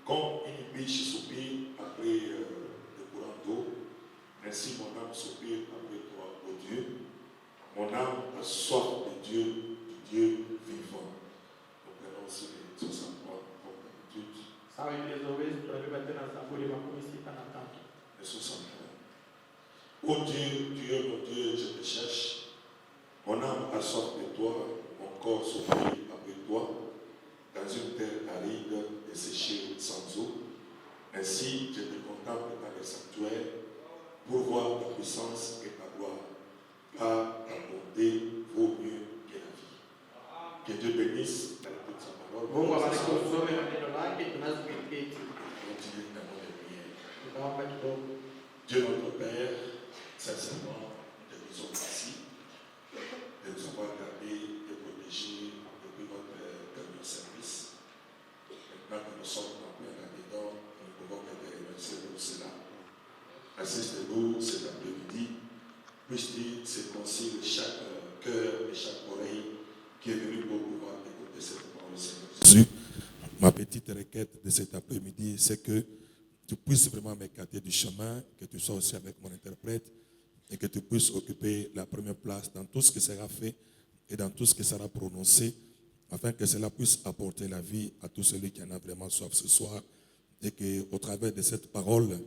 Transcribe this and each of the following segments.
Comme une biche soupire après le courant d'eau, ainsi mon âme soupire après toi, ô Dieu. Mon âme a soif de Dieu, du Dieu vivant. Nous prenons aussi les 63 comme d'habitude. Les 61. Ô Dieu, tu es mon Dieu, je te cherche. Mon âme a soif de toi, mon corps soupire après toi, dans une terre aride et séchée sans eau. Ainsi, je te contemple dans les sanctuaires pour voir ta puissance et ta gloire, car ta bonté vaut mieux que la vie. Que Dieu bénisse la lecture de sa parole. Continue dans nos prières. Dieu notre Père, sincèrement, nous te disons merci de nous avoir gardés et protégés depuis votre dernier service. Maintenant que nous sommes en plein là-dedans, nous pouvons te remercier pour cela. Assiste-nous cet après-midi, puisse-tu circoncire chaque cœur et chaque oreille qui est venu pour pouvoir écouter cette parole, Seigneur Jésus. Ma petite requête de cet après-midi, c'est que tu puisses vraiment m'écarter du chemin, que tu sois aussi avec mon interprète et que tu puisses occuper la première place dans tout ce qui sera fait et dans tout ce qui sera prononcé, afin que cela puisse apporter la vie à tout celui qui en a vraiment soif ce soir, et qu'au travers de cette parole,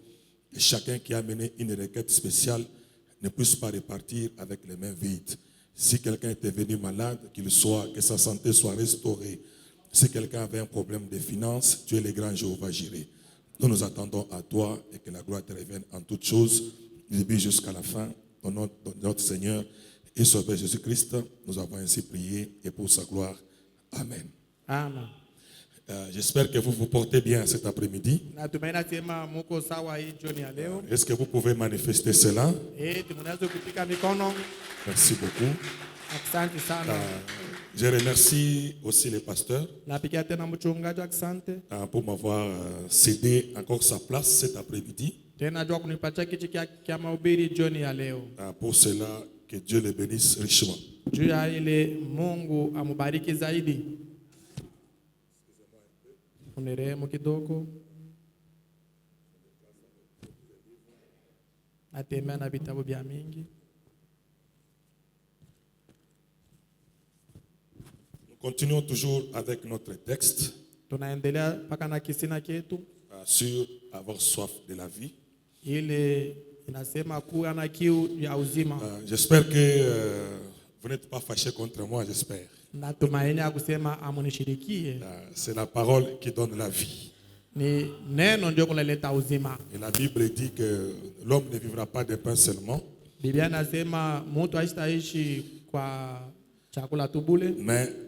chacun qui a mené une requête spéciale ne puisse pas repartir avec les mains vides. Si quelqu'un était venu malade, que sa santé soit restaurée. Si quelqu'un avait un problème de finances, tu es le grand Jéhovah Jireh. Nous nous attendons à toi et que la gloire te revienne en toutes choses, du début jusqu'à la fin, au nom de notre Seigneur et Sauveur Jésus-Christ. Nous avons ainsi prié et pour sa gloire. Amen. Amen. J'espère que vous vous portez bien cet après-midi. Est-ce que vous pouvez manifester cela? Merci beaucoup. Je remercie aussi les pasteurs pour m'avoir cédé encore sa place cet après-midi. Pour cela, que Dieu les bénisse richement. Continuons toujours avec notre texte sur avoir soif de la vie. J'espère que vous n'êtes pas fâchés contre moi, j'espère. C'est la parole qui donne la vie. Et la Bible dit que l'homme ne vivra pas de pain seulement, mais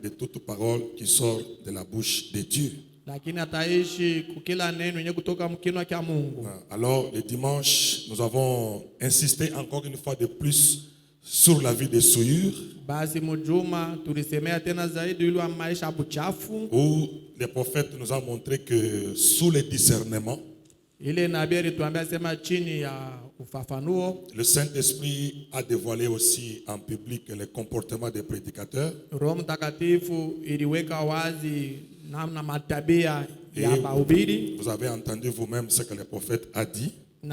de toute parole qui sort de la bouche de Dieu. Alors, le dimanche, nous avons insisté encore une fois de plus sur la vie de souillure, où les prophètes nous ont montré que sous le discernement, le Saint-Esprit a dévoilé aussi en public les comportements des prédicateurs. Et vous avez entendu vous-même ce que le prophète a dit. Et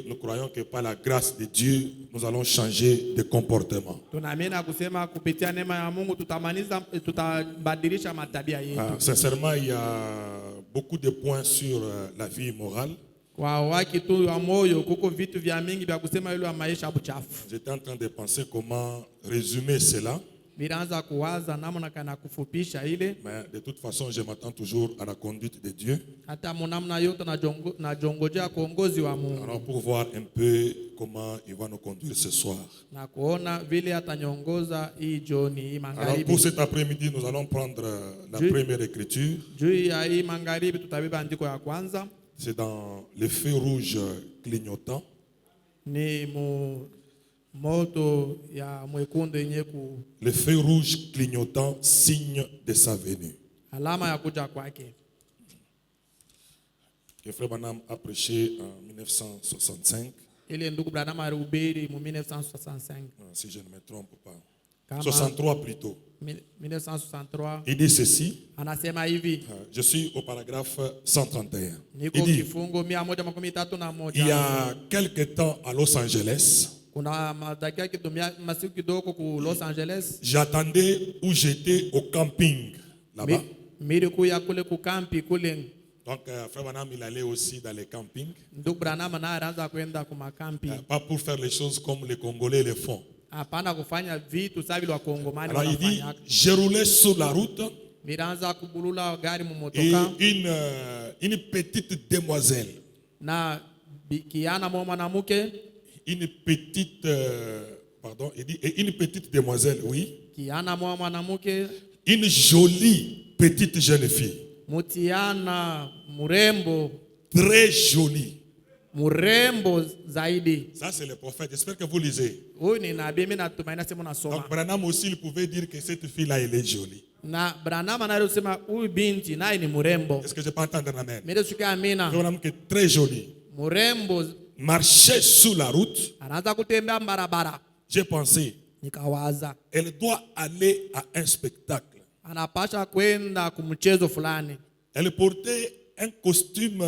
nous croyons que par la grâce de Dieu, nous allons changer de comportement. Sincèrement, il y a beaucoup de points sur la vie morale. J'étais en train de penser comment résumer cela. Viraanza kuwaza namna kana kufupisha ile. Mais de toute façon, je m'attends toujours à la conduite de Dieu. Hata namna yote najongojea kuongozi wa Mungu. Alors pour voir un peu comment il va nous conduire ce soir. Na kuona vile atanyongoza hii jioni hii Alors magharibi. pour cet après-midi, nous allons prendre la première écriture. Juu ya hii magharibi tutabeba andiko ya kwanza. C'est dans le feu rouge clignotant. Ni moto ya mwekundu yenye Le feu rouge clignotant, signe de sa venue. alama ya kuja kwake. Que Frère Branham a prêché en 1965. Ile ndugu Branham alihubiri mu 1965. Si je ne me trompe pas. Kama 63 plutôt. 1963. Il dit ceci. Anasema hivi. Je suis au paragraphe 131. Niko Il dit, kifungo 131. il y a quelque temps à Los Angeles, Kuna madakika kitumia masiku kidogo ku Los Angeles. j'attendais où j'étais au camping là-bas. Miri kuya kule ku kampi kule. Donc Frère Branham il allait aussi dans les campings. Ndugu Branham na anaanza kwenda ku makampi. Pas pour faire les choses comme les Congolais le font. Hapana kufanya vitu sawa vile wakongomani Alors il dit, wanafanya. je roulais sur la route Miraanza kubulula gari mu et motoka. une petite demoiselle. Na kiana mwanamke. Une petite, pardon, il dit, et une petite demoiselle, oui. Kiana mwanamke. Une jolie petite jeune fille. Mutiana murembo. Très jolie. Murembo zaidi. Ça c'est le prophète. J'espère que vous lisez. Huyu ni nabii, mimi natumaini sema nasoma. Donc Branham aussi il pouvait dire que cette fille-là elle est jolie. Na Branham anasema huyu binti naye ni murembo. Est-ce que je peux entendre un amen? Mimi sikia amina. Branham qui est très jolie. Murembo Marchait sur la route. anaanza kutembea barabara. J'ai pensé, Nikawaza elle doit aller à un spectacle. anapasha kwenda kumchezo fulani. Elle portait un costume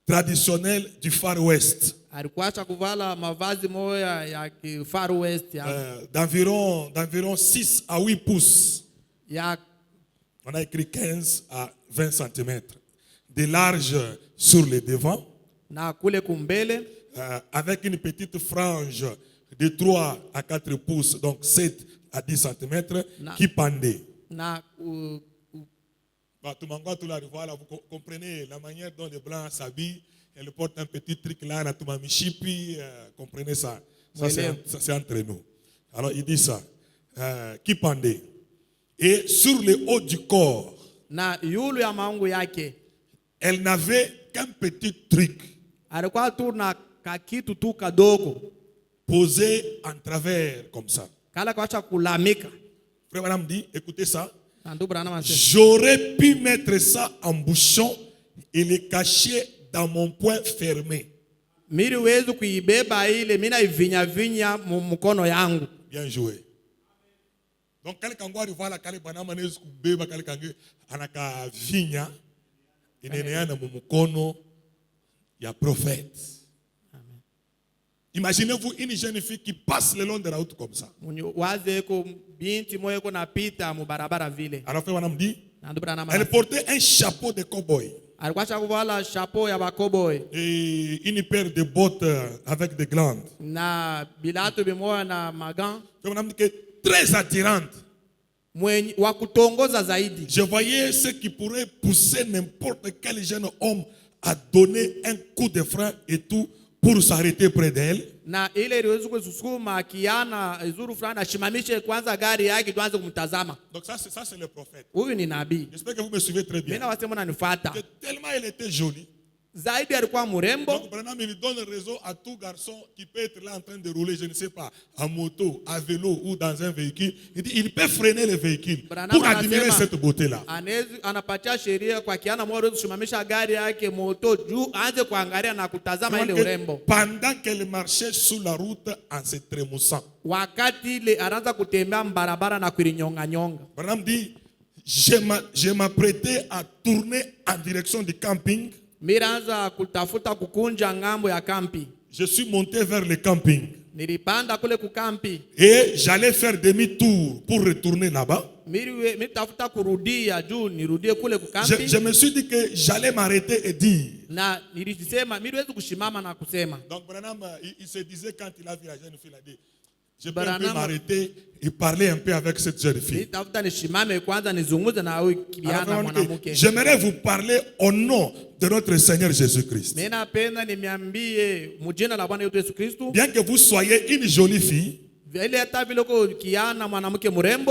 traditionnel du Far West. Alikuwa kuvala mavazi moya ya Far West ya d'environ 6 à 8 pouces. ya On a écrit 15 à 20 cm. De large sur le devant. na kule kumbele. Avec une petite frange de 3 à 4 pouces, donc 7 à 10 cm, qui pendait. Na Voilà, vous comprenez la manière dont les Blancs s'habillent. Elle porte un petit truc là, comprenez ça. Ça c'est entre nous. Alors il dit ça. Qui pendait. Et sur le haut du corps, na yulu ya maungu yake. Elle n'avait qu'un petit truc. Alikuwa tu na kakitu tu kadogo. Posé en travers comme ça. Kala kwacha kulamika. Frère Branham dit, écoutez ça. J'aurais pu mettre ça en bouchon et le cacher dans mon poing fermé. Miri wezu kuibeba ile mina ivinya mkono yangu. Bien joué. Donc quelqu'un voit la kale Branham nezu kubeba kale kange anaka vinya ineneana mu mkono ya prophète. Imaginez-vous une jeune fille qui passe le long de la route comme ça. Alors Frère Branham dit, elle portait un chapeau de cow-boy. Et une paire de bottes avec des glandes. Frère Branham dit que très attirante. Je voyais ce qui pourrait pousser n'importe quel jeune homme à donner un coup de frein et tout pour s'arrêter près d'elle. Na ile iliweza kusukuma kiana zuru fulani ashimamishe kwanza gari yake tuanze kumtazama. Donc ça c'est le prophète. Huyu ni nabii. J'espère que vous me suivez très bien. Mimi nawasema nanifuata. Tellement elle était jolie. Zaidi alikuwa mrembo. Donc Branham il donne raison à tout garçon qui peut être là en train de rouler, je ne sais pas, à moto, à vélo ou dans un véhicule. Il dit il peut freiner le véhicule pour admirer cette beauté-là. Anapatia sheria kwa kiana mmoja kusimamisha gari yake moto juu aanze kuangalia na kutazama ile urembo. Pendant qu'elle marchait sur la route en se trémoussant. Wakati ile anaanza kutembea barabara na kuinyonga nyonga. Branham dit je m'apprêtais à tourner en direction du camping. Miraanza kutafuta kukunja ngambo ya kampi. Je suis monté vers le camping. Nilipanda kule kukampi. Et j'allais faire demi-tour pour retourner là-bas. Mitafuta kurudia juu nirudie kule kukampi. Je me suis dit que j'allais m'arrêter et dire. Na nilisema mimi niweze kushimama na kusema. Donc Branham il se disait quand il a vu la jeune fille, il a dit Je peux un peu m'arrêter et parler un peu avec cette jeune fille. J'aimerais vous parler au nom de notre Seigneur Jésus-Christ. Bien que vous soyez une jolie fille,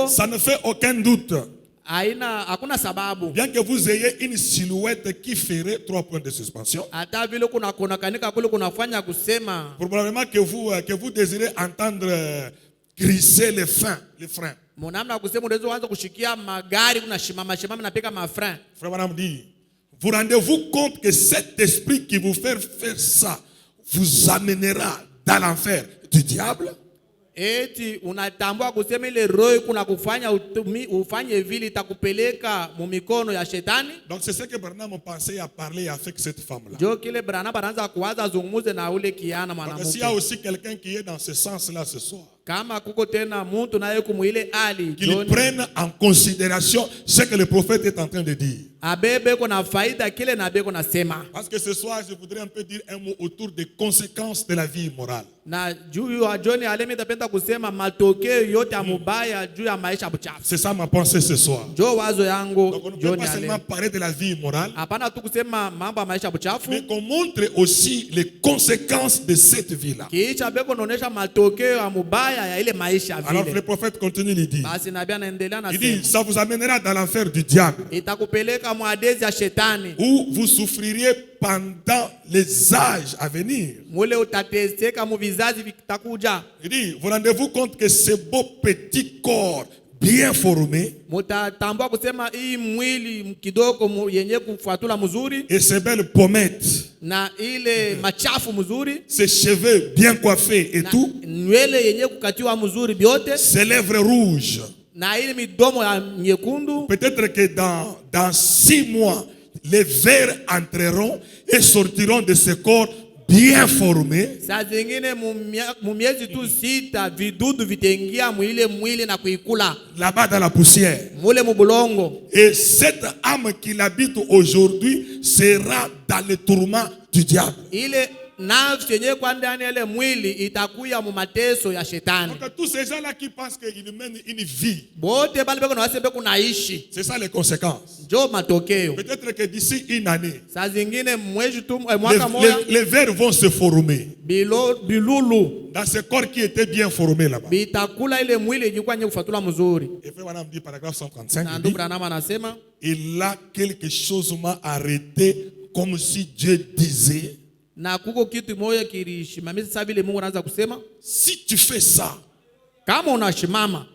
ça ne fait aucun doute. Bien que vous ayez une silhouette qui ferait 3 points de suspension, probablement que vous désirez entendre grisser les freins. Frère Branham dit, vous rendez-vous compte que cet esprit qui vous fait faire ça vous amènera dans l'enfer du diable? Eti unatambua kusema ile roho kuna kufanya ufanye vile itakupeleka mu mikono ya shetani. Donc c'est ce que Branham pensait à parler avec cette femme là. Jo kile Branham anaanza kuwaza zungumuze na ule kiana mwanamke. S'il y a aussi quelqu'un qui est dans ce sens là ce soir, kama kuko tena mtu naye kumuile ali qu'il prenne en considération ce que le prophète est en train de dire. Abebe kuna faida kile na beko nasema. Parce que ce soir je voudrais un peu dire un mot autour des conséquences de la vie immorale. Na juu ya John alemi tapenda kusema matokeo yote ya mubaya juu ya maisha buchafu. C'est ça ma pensée ce soir. Jo wazo yangu donc on ne peut pas seulement parler de la vie immorale, hapana tu kusema mambo ya maisha buchafu, mais qu'on montre aussi les conséquences de cette vie là. Kisha beko naonesha matokeo ya mubaya ya ile maisha vile. Alors le prophète continue, il dit, basi nabii anaendelea na il dit, ça vous amènera dans l'enfer du diable, itakupeleka mwadezi ya shetani, où vous souffrirez pendant les âges à venir. Mule utateseka mu vizazi vitakuja. Il dit, vous rendez-vous compte que ce beau petit corps bien formé, mutatambua kusema hii mwili kidogo yenye kufuatula mzuri, et ces belles pommettes, na ile machafu mzuri, ses cheveux bien coiffés et tout, nywele yenye kukatiwa mzuri biote, ses lèvres rouges, na ile midomo ya nyekundu. Peut-être que dans 6 mois les vers entreront et sortiront de ce corps bien formé. Saa zingine mu miezi tu 6 vidudu vitengia mwile mwili na kuikula là-bas dans la poussière. mule mubulongo. Et cette âme qui l'habite aujourd'hui sera dans le tourment du diable. Ile nafsi yenyewe kwa ndani ile mwili itakuya mu mateso ya shetani. Donc tous ces gens-là qui pensent qu'ils mènent une vie, bote bali beko na wasebe kunaishi, c'est ça les conséquences. Jo matokeo. Peut-être que d'ici une année, saa zingine mwezi tu mwaka moja les vers vont se former bilulu dans ce corps qui était bien formé là-bas. Bitakula ile mwili ilikuwa yenye kufatula mzuri. Et frère Branham dit paragraphe 135, na ndugu Branham anasema, et là quelque chose m'a arrêté comme si Dieu disait, na kuko kitu moja kilishimamisha sasa vile Mungu anaanza kusema, si tu fais ça, kama unashimama,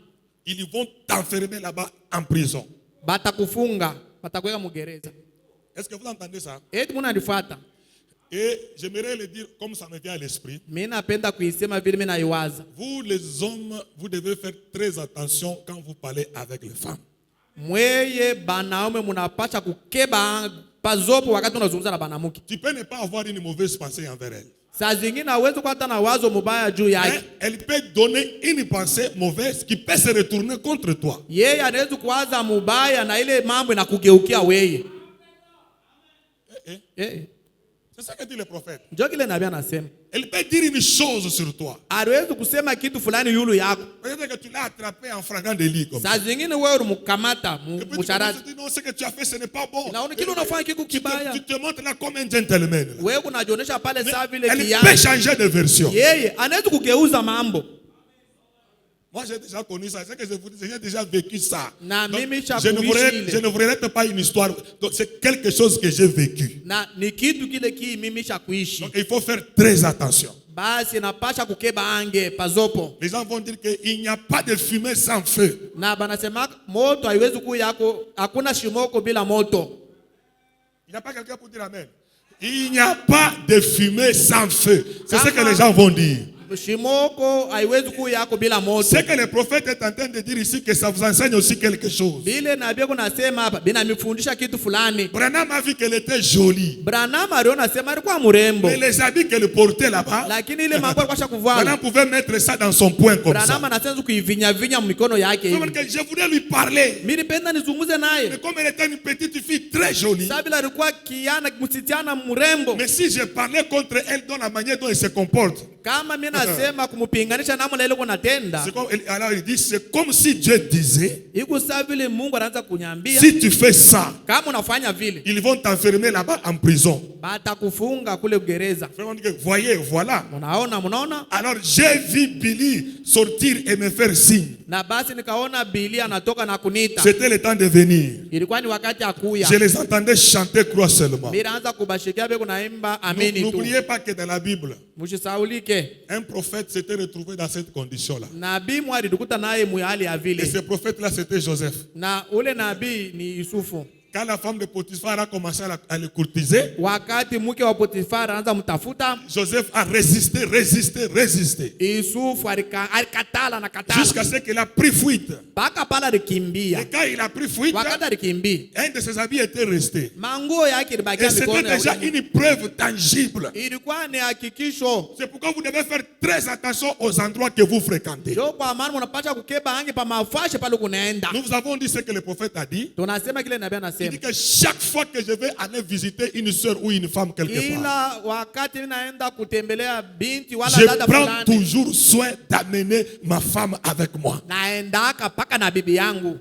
ils vont t'enfermer là-bas en prison. Batakufunga, batakuweka mugereza. Est-ce que vous entendez ça? Eti munanifuata. Et j'aimerais le dire comme ça me vient à l'esprit. Mimi napenda kuisema vile mimi naiwaza. Vous les hommes, vous devez faire très attention quand vous parlez avec les femmes. Mweye banaume munapasha kukeba pazopo wakati unazungumza na banamuke. Tu peux ne pas avoir une mauvaise pensée envers elle. Saa zingine hawezi kuwa na wazo mubaya juu yake. Elle peut donner une pensée mauvaise qui peut se retourner contre toi. Yeye anaweza kuwaza mubaya na ile mambo inakugeukia wewe. C'est ça que dit le prophète. Ndio kile nabii anasema. Elle peut dire une chose sur toi. Hawezi kusema kitu fulani yulu yako. Peut-être que tu l'as attrapé en flagrant délit comme ça. Saa zingine wewe ulimkamata msharati. Tu dis non, ce que tu as fait ce n'est pas bon. Na kile unafanya kitu kibaya. Tu te montres là comme un gentleman. Wewe unajionyesha pale sawa vile kiasi. Elle peut changer de version. Yeye anaweza kugeuza mambo. Moi j'ai déjà connu ça, c'est que je vous dis, j'ai déjà vécu ça. Donc, je ne vous relate pas une histoire, donc c'est quelque chose que j'ai vécu. Donc il faut faire très attention. Les gens vont dire qu'il n'y a pas de fumée sans feu. Il n'y a pas quelqu'un pour dire amen. Il n'y a pas de fumée sans feu. C'est ce que les gens vont dire. Ce que le prophète est en train de dire ici, que ça vous enseigne aussi quelque chose. Branham a vu qu'elle était jolie. Mais les habits qu'elle portait là-bas, Branham pouvait mettre ça dans son poing comme ça. Je voulais lui parler. Mais comme elle était une petite fille très jolie, mais si je parlais contre elle dans la manière dont elle se comporte, Kama mimi nasema kumupinganisha namna ile kunatenda. Alors il dit, c'est comme si Dieu disait, Iko sawa vile Mungu anaanza kunyambia. si tu fais ça, Kama unafanya vile, ils vont t'enfermer là-bas en prison. batakufunga kule gereza. Voyez, voilà. Munaona? Alors j'ai vu Billy sortir et me faire signe. Na basi nikaona Bili anatoka na kunita. C'était le temps de venir. Ilikuwa ni wakati ya kuya. Je les entendais chanter croix seulement. Miraanza kubashikia beko naimba amini tu. N'oubliez pas que dans la Bible, Mushisaulike. un prophète s'était retrouvé dans cette condition-là. Nabii mwali dukuta naye muhali ya Et vile. ce prophète-là, c'était Joseph. Na ule nabii ni Yusufu. Quand la femme de Potiphar a commencé à le courtiser, Wakati mke wa Potifara anaanza mtafuta, Joseph a résisté. Yusufu alikatala na katala. Jusqu'à ce qu'il a pris fuite. Paka pala alikimbia. Et quand il a pris fuite, Wakati alikimbia, un de ses habits était resté. manguo yake Et ilibakia c'était mikono ya déjà ule. une preuve tangible. Ilikuwa ni hakikisho. C'est pourquoi vous devez faire très attention aux endroits que vous fréquentez. Ndio kwa maana mnapaswa kukeba hangi pa mafashe pale kunaenda. Nous vous avons dit ce que le prophète a dit. Tunasema kile nabii Il anasema. dit que chaque fois que je vais aller visiter une soeur ou une femme quelque part, Ila wakati ninaenda kutembelea binti wala je dada prends fulani, toujours soin d'amener ma femme avec moi. naendaka paka na bibi yangu.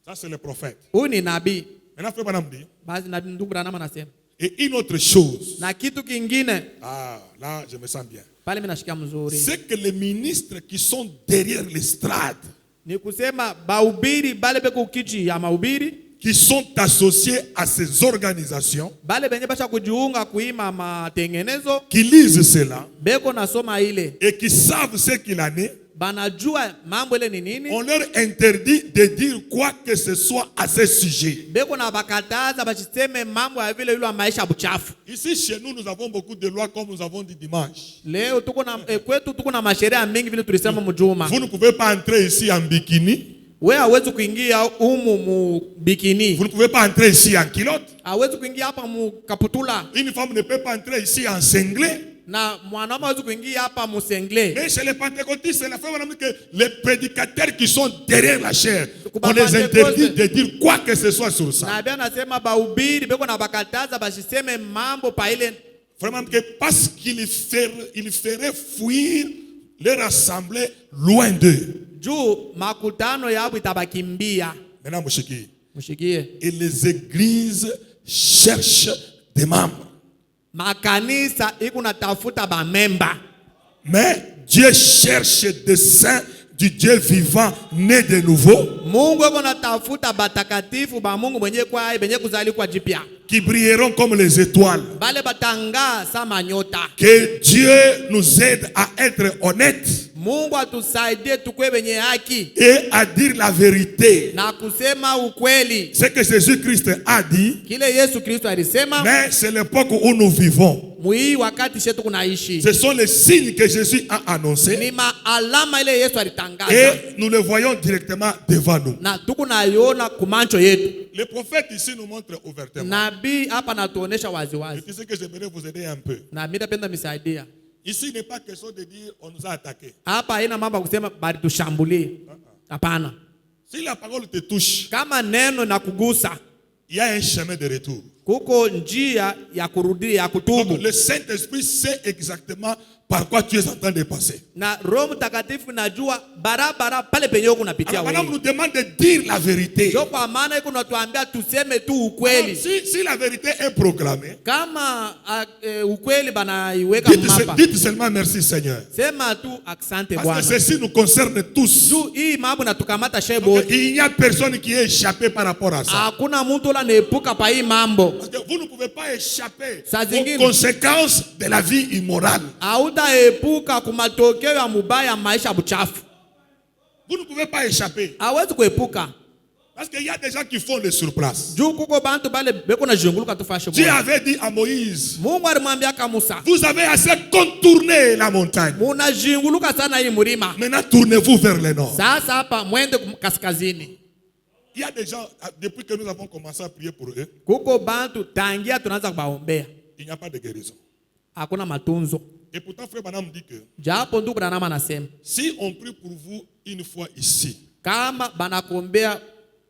Ça, c'est le prophète. Huyu ni nabii. Maintenant, frère Branham dit, Basi nabii ndugu Branham anasema. et une autre chose. Na kitu kingine, Ah, là, je me sens bien. pale mimi nashikia mzuri. C'est que les ministres qui sont derrière l'estrade, Ni kusema bahubiri bale beko kichi ya mahubiri, qui sont associés à ces organisations, bale benye basha kujiunga kuima matengenezo, qui lisent cela beko nasoma ile. et qui savent ce qu'il en est, Banajua mambo ile ni nini. on leur interdit de dire quoi que ce soit à ce sujet. Beko na bakataza basiseme mambo ya vile yule maisha buchafu. Ici, chez nous, nous avons beaucoup de lois, comme nous avons dit dimanche. Leo tuko na kwetu tuko na masheria mengi vile tulisema mjuma. Vous ne pouvez pas entrer ici en bikini. Wewe hawezi kuingia humu mu bikini. Vous ne pouvez pas entrer ici en culotte. Hawezi kuingia hapa mu kaputula. Une femme ne peut pas entrer ici en cinglé. Na mwanaume hawezi kuingia hapa mu sengle. Mais chez les pentecôtistes, c'est la femme que les prédicateurs qui sont derrière la chair, on les interdit de dire quoi que ce soit sur ça. Na bia nasema bahubiri beko na bakataza basiseme mambo pa ile. Vraiment que parce qu'il ferait fuir leur assemblée loin d'eux. Juu makutano yao itabakimbia. Maintenant, Mouchiki. Mushikie. Et les églises cherchent des membres. Makanisa iko natafuta ba memba. Mais Dieu cherche des saints du Dieu vivant, nés de nouveau, Mungu iko natafuta batakatifu ba Mungu mwenye kwa benye kuzali kwa jipya. qui brilleront comme les étoiles. Bale batanga sama nyota. Que Dieu nous aide à être honnêtes Mungu atusaidie tukwe benye haki et à dire la vérité. na kusema ukweli. Ce que Jésus-Christ a dit, Kile Yesu Kristo alisema, mais c'est l'époque où nous vivons. mui wakati shetu kunaishi. Ce sont les signes que Jésus a annoncés Ni maalama ile Yesu alitangaza. et nous les voyons directement devant nous. Na tuko naiona kumancho yetu. Le prophète ici nous montre ouvertement. Nabii hapa natuonesha wazi Et wazi. tu sais que j'aimerais vous aider un peu. Na mimi napenda misaidia. Ici, il n'est pas question de dire on nous a attaqués. Hapa haina mambo ya kusema bali tushambulie. Hapana. Si la parole te touche, Kama neno na kugusa, il y a un chemin de retour. kuko njia ya kurudia ya kutubu. Donc, le Saint-Esprit sait exactement par quoi tu es en train de passer. Na Roho Mtakatifu najua barabara pale penye uko unapitia Alors, madame wewe. nous demande de dire la vérité. Ndio kwa maana iko natuambia tuseme tu Alors, ukweli. si la vérité est proclamée, Kama ukweli banaiweka mapa. dites seulement merci Seigneur. Sema tu asante Parce Bwana. que ceci nous concerne tous. Juu hii mambo natukamata Donc, shebo. il n'y a personne qui est échappé par rapport à ça. Hakuna mtu la neepuka pa hii mambo. Parce que vous ne pouvez pas échapper Saa zingine. aux conséquences de la vie immorale. Hautaepuka kumatokeo ya mubaya maisha buchafu. Vous ne pouvez pas échapper. Hawezi kuepuka. Parce qu'il y a des gens qui font le surplace. Juu kuko bantu bale beko na junguluka tu fashe Dieu bwana. avait dit à Moïse, Mungu alimwambia Musa, vous avez assez contourné la montagne. muna junguluka sana hii mlima. Maintenant, tournez-vous vers le nord. Sasa hapa mwende kaskazini. Il y a des gens, depuis que nous avons commencé à prier pour eux, Kuko bantu tangia tunaanza kubaombea. il n'y a pas de guérison. Hakuna matunzo. Et pourtant, frère Branham dit que Japo ndugu Branham anasema, si on prie pour vous une fois ici, kama banakuombea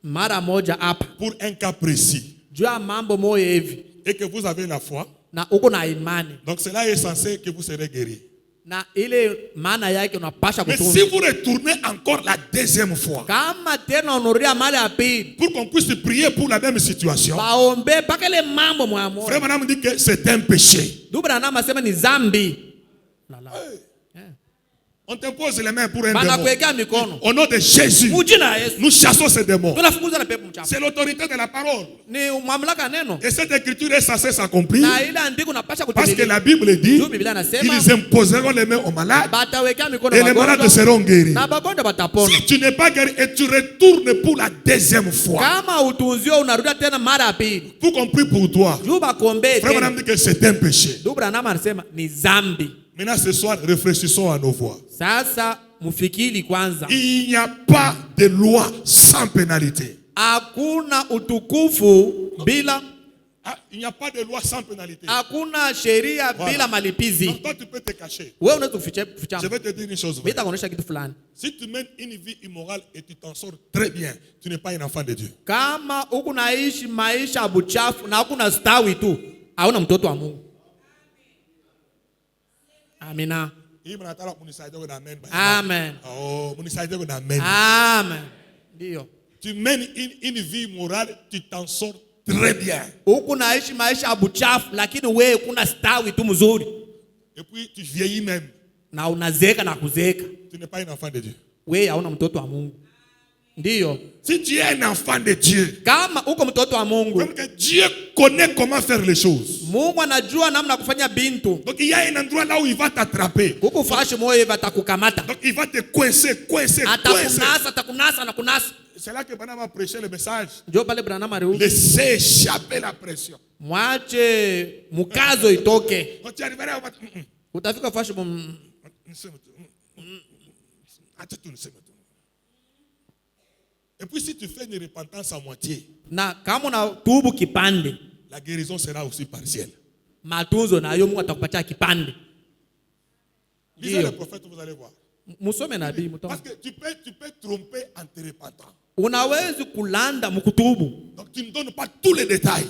mara moja hapa, pour un cas précis, juu ya mambo moyo hivi, et que vous avez la foi, na uko na imani, donc cela est censé que vous serez guéri. na ile maana yake unapasha Mais kutunza. si vous retournez encore la deuxième fois, Kama tena unarudia mara ya pili, pour qu'on puisse prier pour la même situation, baombe mpaka ile mambo mwamoja. Frère Branham dit que c'est un péché. Ndugu Branham asema ni zambi. Lala. On t'impose les mains pour un Bana démon. kuwekea mikono. Au nom de Jésus, Mujina Yesu. nous chassons ces démons. Tunafukuza na pepo mchafu. C'est l'autorité de la parole. Ni mamlaka neno. Et cette écriture est censée s'accomplir Na ile andiko unapasha parce que kutimilika. la Bible dit Ndio Biblia inasema ils imposeront les mains aux malades batawekea mikono et les malades wagonjwa seront guéris. na bagonjwa batapona. Si tu n'es pas guéri et tu retournes pour la deuxième fois, Kama utunzio unarudia tena mara ya pili. tout compris pour toi, Juba kuombe Frère tena. Branham dit que c'est un péché. Ndugu Branham anasema ni zambi. Maintenant ce soir, réfléchissons à nos voix. Sasa mufikiri kwanza. Il n'y a pas de loi sans pénalité. Hakuna utukufu bila, Ah, il n'y a pas de loi sans pénalité. hakuna sheria Voilà. bila malipizi. Donc toi, tu peux te cacher. Wewe unaweza kuficha kuficha. Je vais te dire une chose. Mimi nitakuonesha kitu fulani. Si tu mènes une vie immorale et tu t'en sors très bien, tu n'es pas un enfant de Dieu. Kama huku naishi maisha ya buchafu na huku na stawi tu, hauna mtoto wa Mungu. Amina. Amen. Oh, amen. Amen. Ndio. Tu mènes une vie immorale, tu t'en sors très bien. Huku naishi maisha ya buchafu lakini wewe kuna stawi tu mzuri. Et puis tu vieillis même. Na unazeeka na kuzeeka. Tu n'es pas un enfant de Dieu. Wewe hauna mtoto wa Mungu. Ndio. Si tu es un enfant de Dieu, Kama uko mtoto wa Mungu, comme que Dieu connaît comment faire les choses. Mungu anajua namna kufanya bintu. Donc il y a un endroit là où il va t'attraper. Huku fashi moyo vatakukamata. Donc il va te coincer. Atakunasa na kunasa. C'est là que Branham a prêché le message. Ndio pale Branham aliu. Laissez échapper la pression. Mwache mukazo itoke. Quand tu arriveras au Utafika fashi Et puis si tu fais une repentance à moitié, na kama unatubu kipande, la guérison sera aussi partielle. matunzo nayo Mungu atakupatia kipande. Lisez le prophète, vous allez voir. Musome nabii mtoto. Parce que tu peux tromper en te repentant. Unawezi kulanda mkutubu. Donc tu ne donnes pas tous les détails.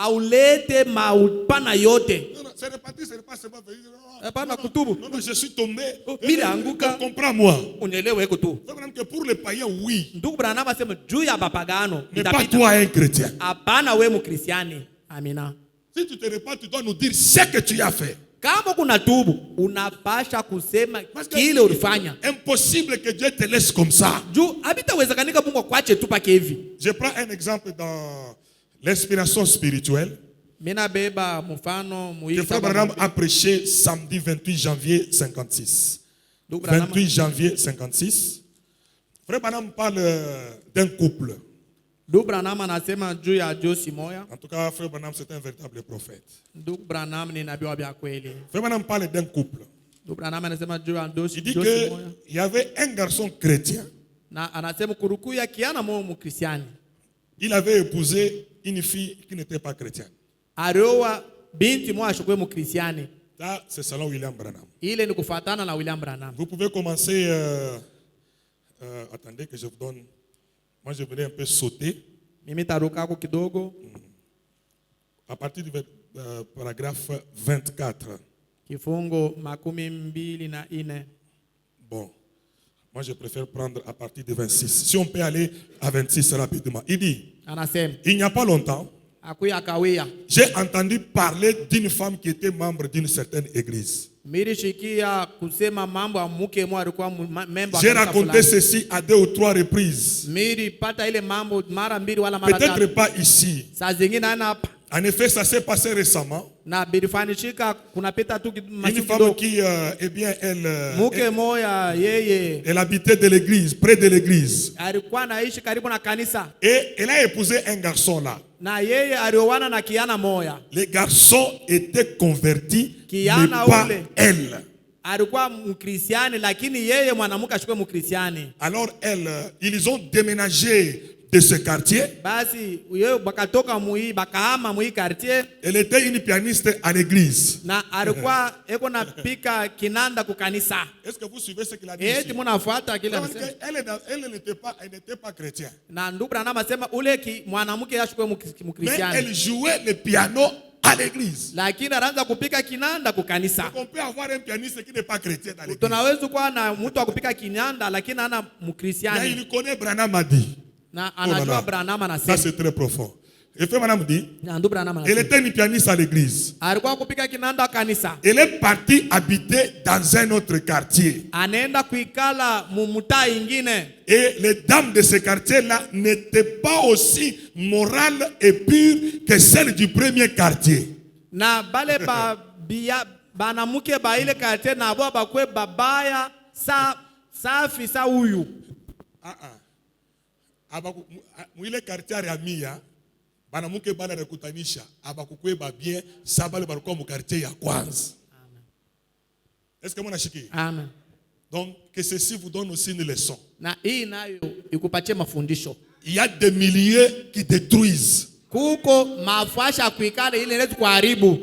Aulete maupana yote. Non, c'est repentir, c'est pas seulement venir. Hapana kutubu. Non, je suis tombé. Mimi anguka. Comprends-moi. Unielewe iko tu. Que pour les païens, oui. Ndugu Branham asema juu ya bapagano. Mais pas toi un chrétien. Hapana wewe mkristiani. Amina. Si tu te repens, tu dois nous dire ce que tu as fait. Kama kuna tubu, unapasha kusema kile ulifanya. Impossible que Dieu te laisse comme ça. Juu habitawezekanika Mungu akwache tu pake hivi. Je prends un exemple dans l'inspiration spirituelle. Mina beba mfano Que Frère Branham a prêché samedi 28 janvier 56. 28 janvier 56. Frère Branham parle d'un couple. Ndugu Branham anasema juu ya Josi moya. En tout cas, Frère Branham c'est un véritable prophète. Ndugu Branham ni nabii wa bia kweli. Frère Branham parle d'un couple. Ndugu Branham anasema juu ya Josi. Il dit que il y avait un garçon chrétien. Na anasema kurukuya kiana mo mkristiani. Il avait épousé une fille qui n'était pas chrétienne. Arioa binti moja shukwe mkristiani. Ça c'est selon William Branham. Ile ni kufuatana na William Branham. Vous pouvez commencer attendez que je vous donne. Moi, je voulais un peu sauter. À partir du paragraphe 24. Bon. Moi, je préfère prendre à partir du 26. Si on peut aller à 26 rapidement. Il dit, il n'y a pas longtemps, j'ai entendu parler d'une femme qui était membre d'une certaine église. J'ai raconté ceci à 2 ou 3 reprises. Peut-être pas ici. En effet, ça s'est passé récemment. Une femme qui, eh bien, elle habitait de l'église, près de l'église. Et elle a épousé un garçon là. Les garçons étaient convertis, mais pas elle. Alors ils ont déménagé de ce quartier. Elle était une pianiste à l'église. Est-ce que vous suivez ce qu'il a dit ici? Elle n'était pas chrétienne. Mais elle jouait le piano à l'église. Lakini anaanza kupika kinanda kukanisa. On peut avoir un pianiste qui n'est pas chrétien dans l'église. Tunaweza kuwa na mtu wa kupika kinanda lakini hana mkristiani. Il connaît Branham a dit. Na anajua Branham anasema. Ça c'est très profond. Et fait madame dit, elle était une pianiste à l'église. Elle est partie habiter dans un autre quartier. Et les dames de ce quartier-là n'étaient pas aussi morales et pures que celles du premier quartier. Banamuke bala rekutanisha abakukweba bien sabale balikuwa mu quartier ya kwanza. Est-ce que mwana shiki? Amen. Donc que ceci vous donne aussi une leçon. Na hii nayo ikupatie mafundisho. Il y a des milliers qui détruisent. Kuko mafasha kuikala ile inaweza kuharibu.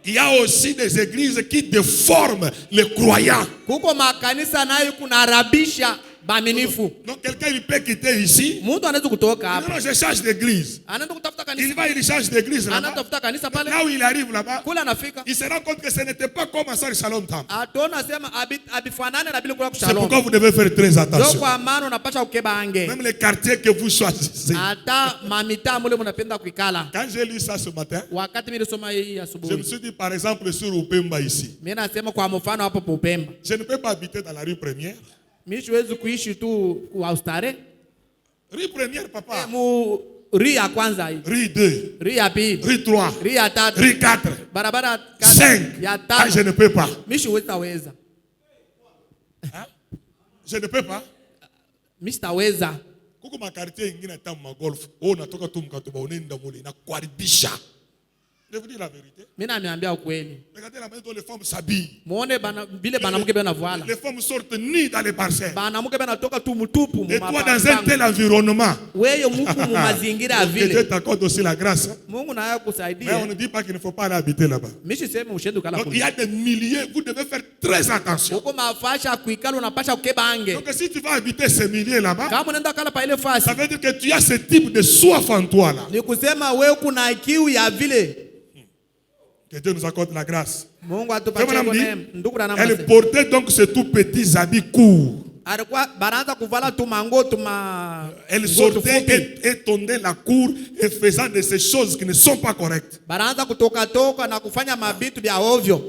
Il y a aussi des églises qui déforment les croyants. Kuko makanisa nayo kunarabisha baminifu. Donc quelqu'un il peut quitter ici. Mtu anaweza kutoka hapa. Non, je change d'église. Anaenda kutafuta kanisa. Il change d'église là-bas. Anatafuta kanisa pale. Là où il arrive là-bas. Kula anafika. Il se rend compte que ce n'était pas comme à Shalom Temple. Atona sema abifanane na bila kula Shalom. C'est pourquoi vous devez faire très attention. Ndio kwa maana unapaswa ukeba ange. Même les quartiers que vous choisissez. Ata mamita mule mnapenda kuikala. Quand j'ai lu ça ce matin, wakati mimi nilisoma hii asubuhi, je me suis dit par exemple sur Upemba ici. Mimi nasema kwa mfano hapo Upemba. Je ne peux pas habiter dans la rue Première. Mimi siwezi kuishi tu kwa ustare. Rue Première papa. Mu rue ya kwanza hii. Rue 2. Rue ya pili. Rue 3. Rue ya 3. Rue 4. Barabara 5. Ya 5. Ah, je ne peux pas. Mimi siwezi. Hein? Je ne peux pas. Mimi sitaweza. Kuko makartie ingine tamu magolf. Natoka tu mkatoba unaenda mule na kuharibisha. Je vous dis la vérité. Regardez la manière dont les femmes s'habillent. Les femmes sortent nues dans les parcelles. Et toi dans un tel environnement. Dieu t'accorde aussi la grâce. Mais on ne dit pas qu'il ne faut pas aller habiter là-bas. Donc il y a des milliers, vous devez faire très attention. Donc si tu vas habiter ces milliers là-bas, ça veut dire que tu as ce type de soif en toi là. Que Dieu nous accorde la grâce. Elle portait donc ces tout petits habits courts. Elle sortait et tondait la cour et faisant de ces choses qui ne sont pas correctes.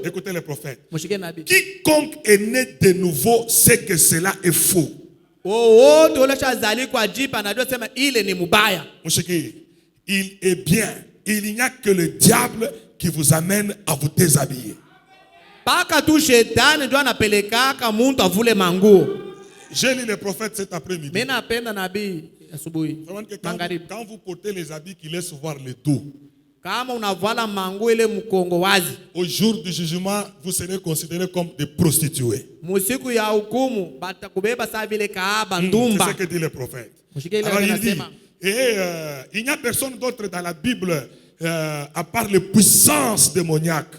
Écoutez le prophète. Quiconque est né de nouveau sait que cela est faux. Il est bien. Il n'y a que le diable qui vous amène à vous déshabiller. J'ai lu les prophètes cet après-midi. Quand vous portez les habits qui laissent voir le dos, au jour du jugement, vous serez considérés comme des prostituées. C'est ce que dit le prophète. Alors il dit, il n'y a personne d'autre dans la Bible à part les puissances démoniaques.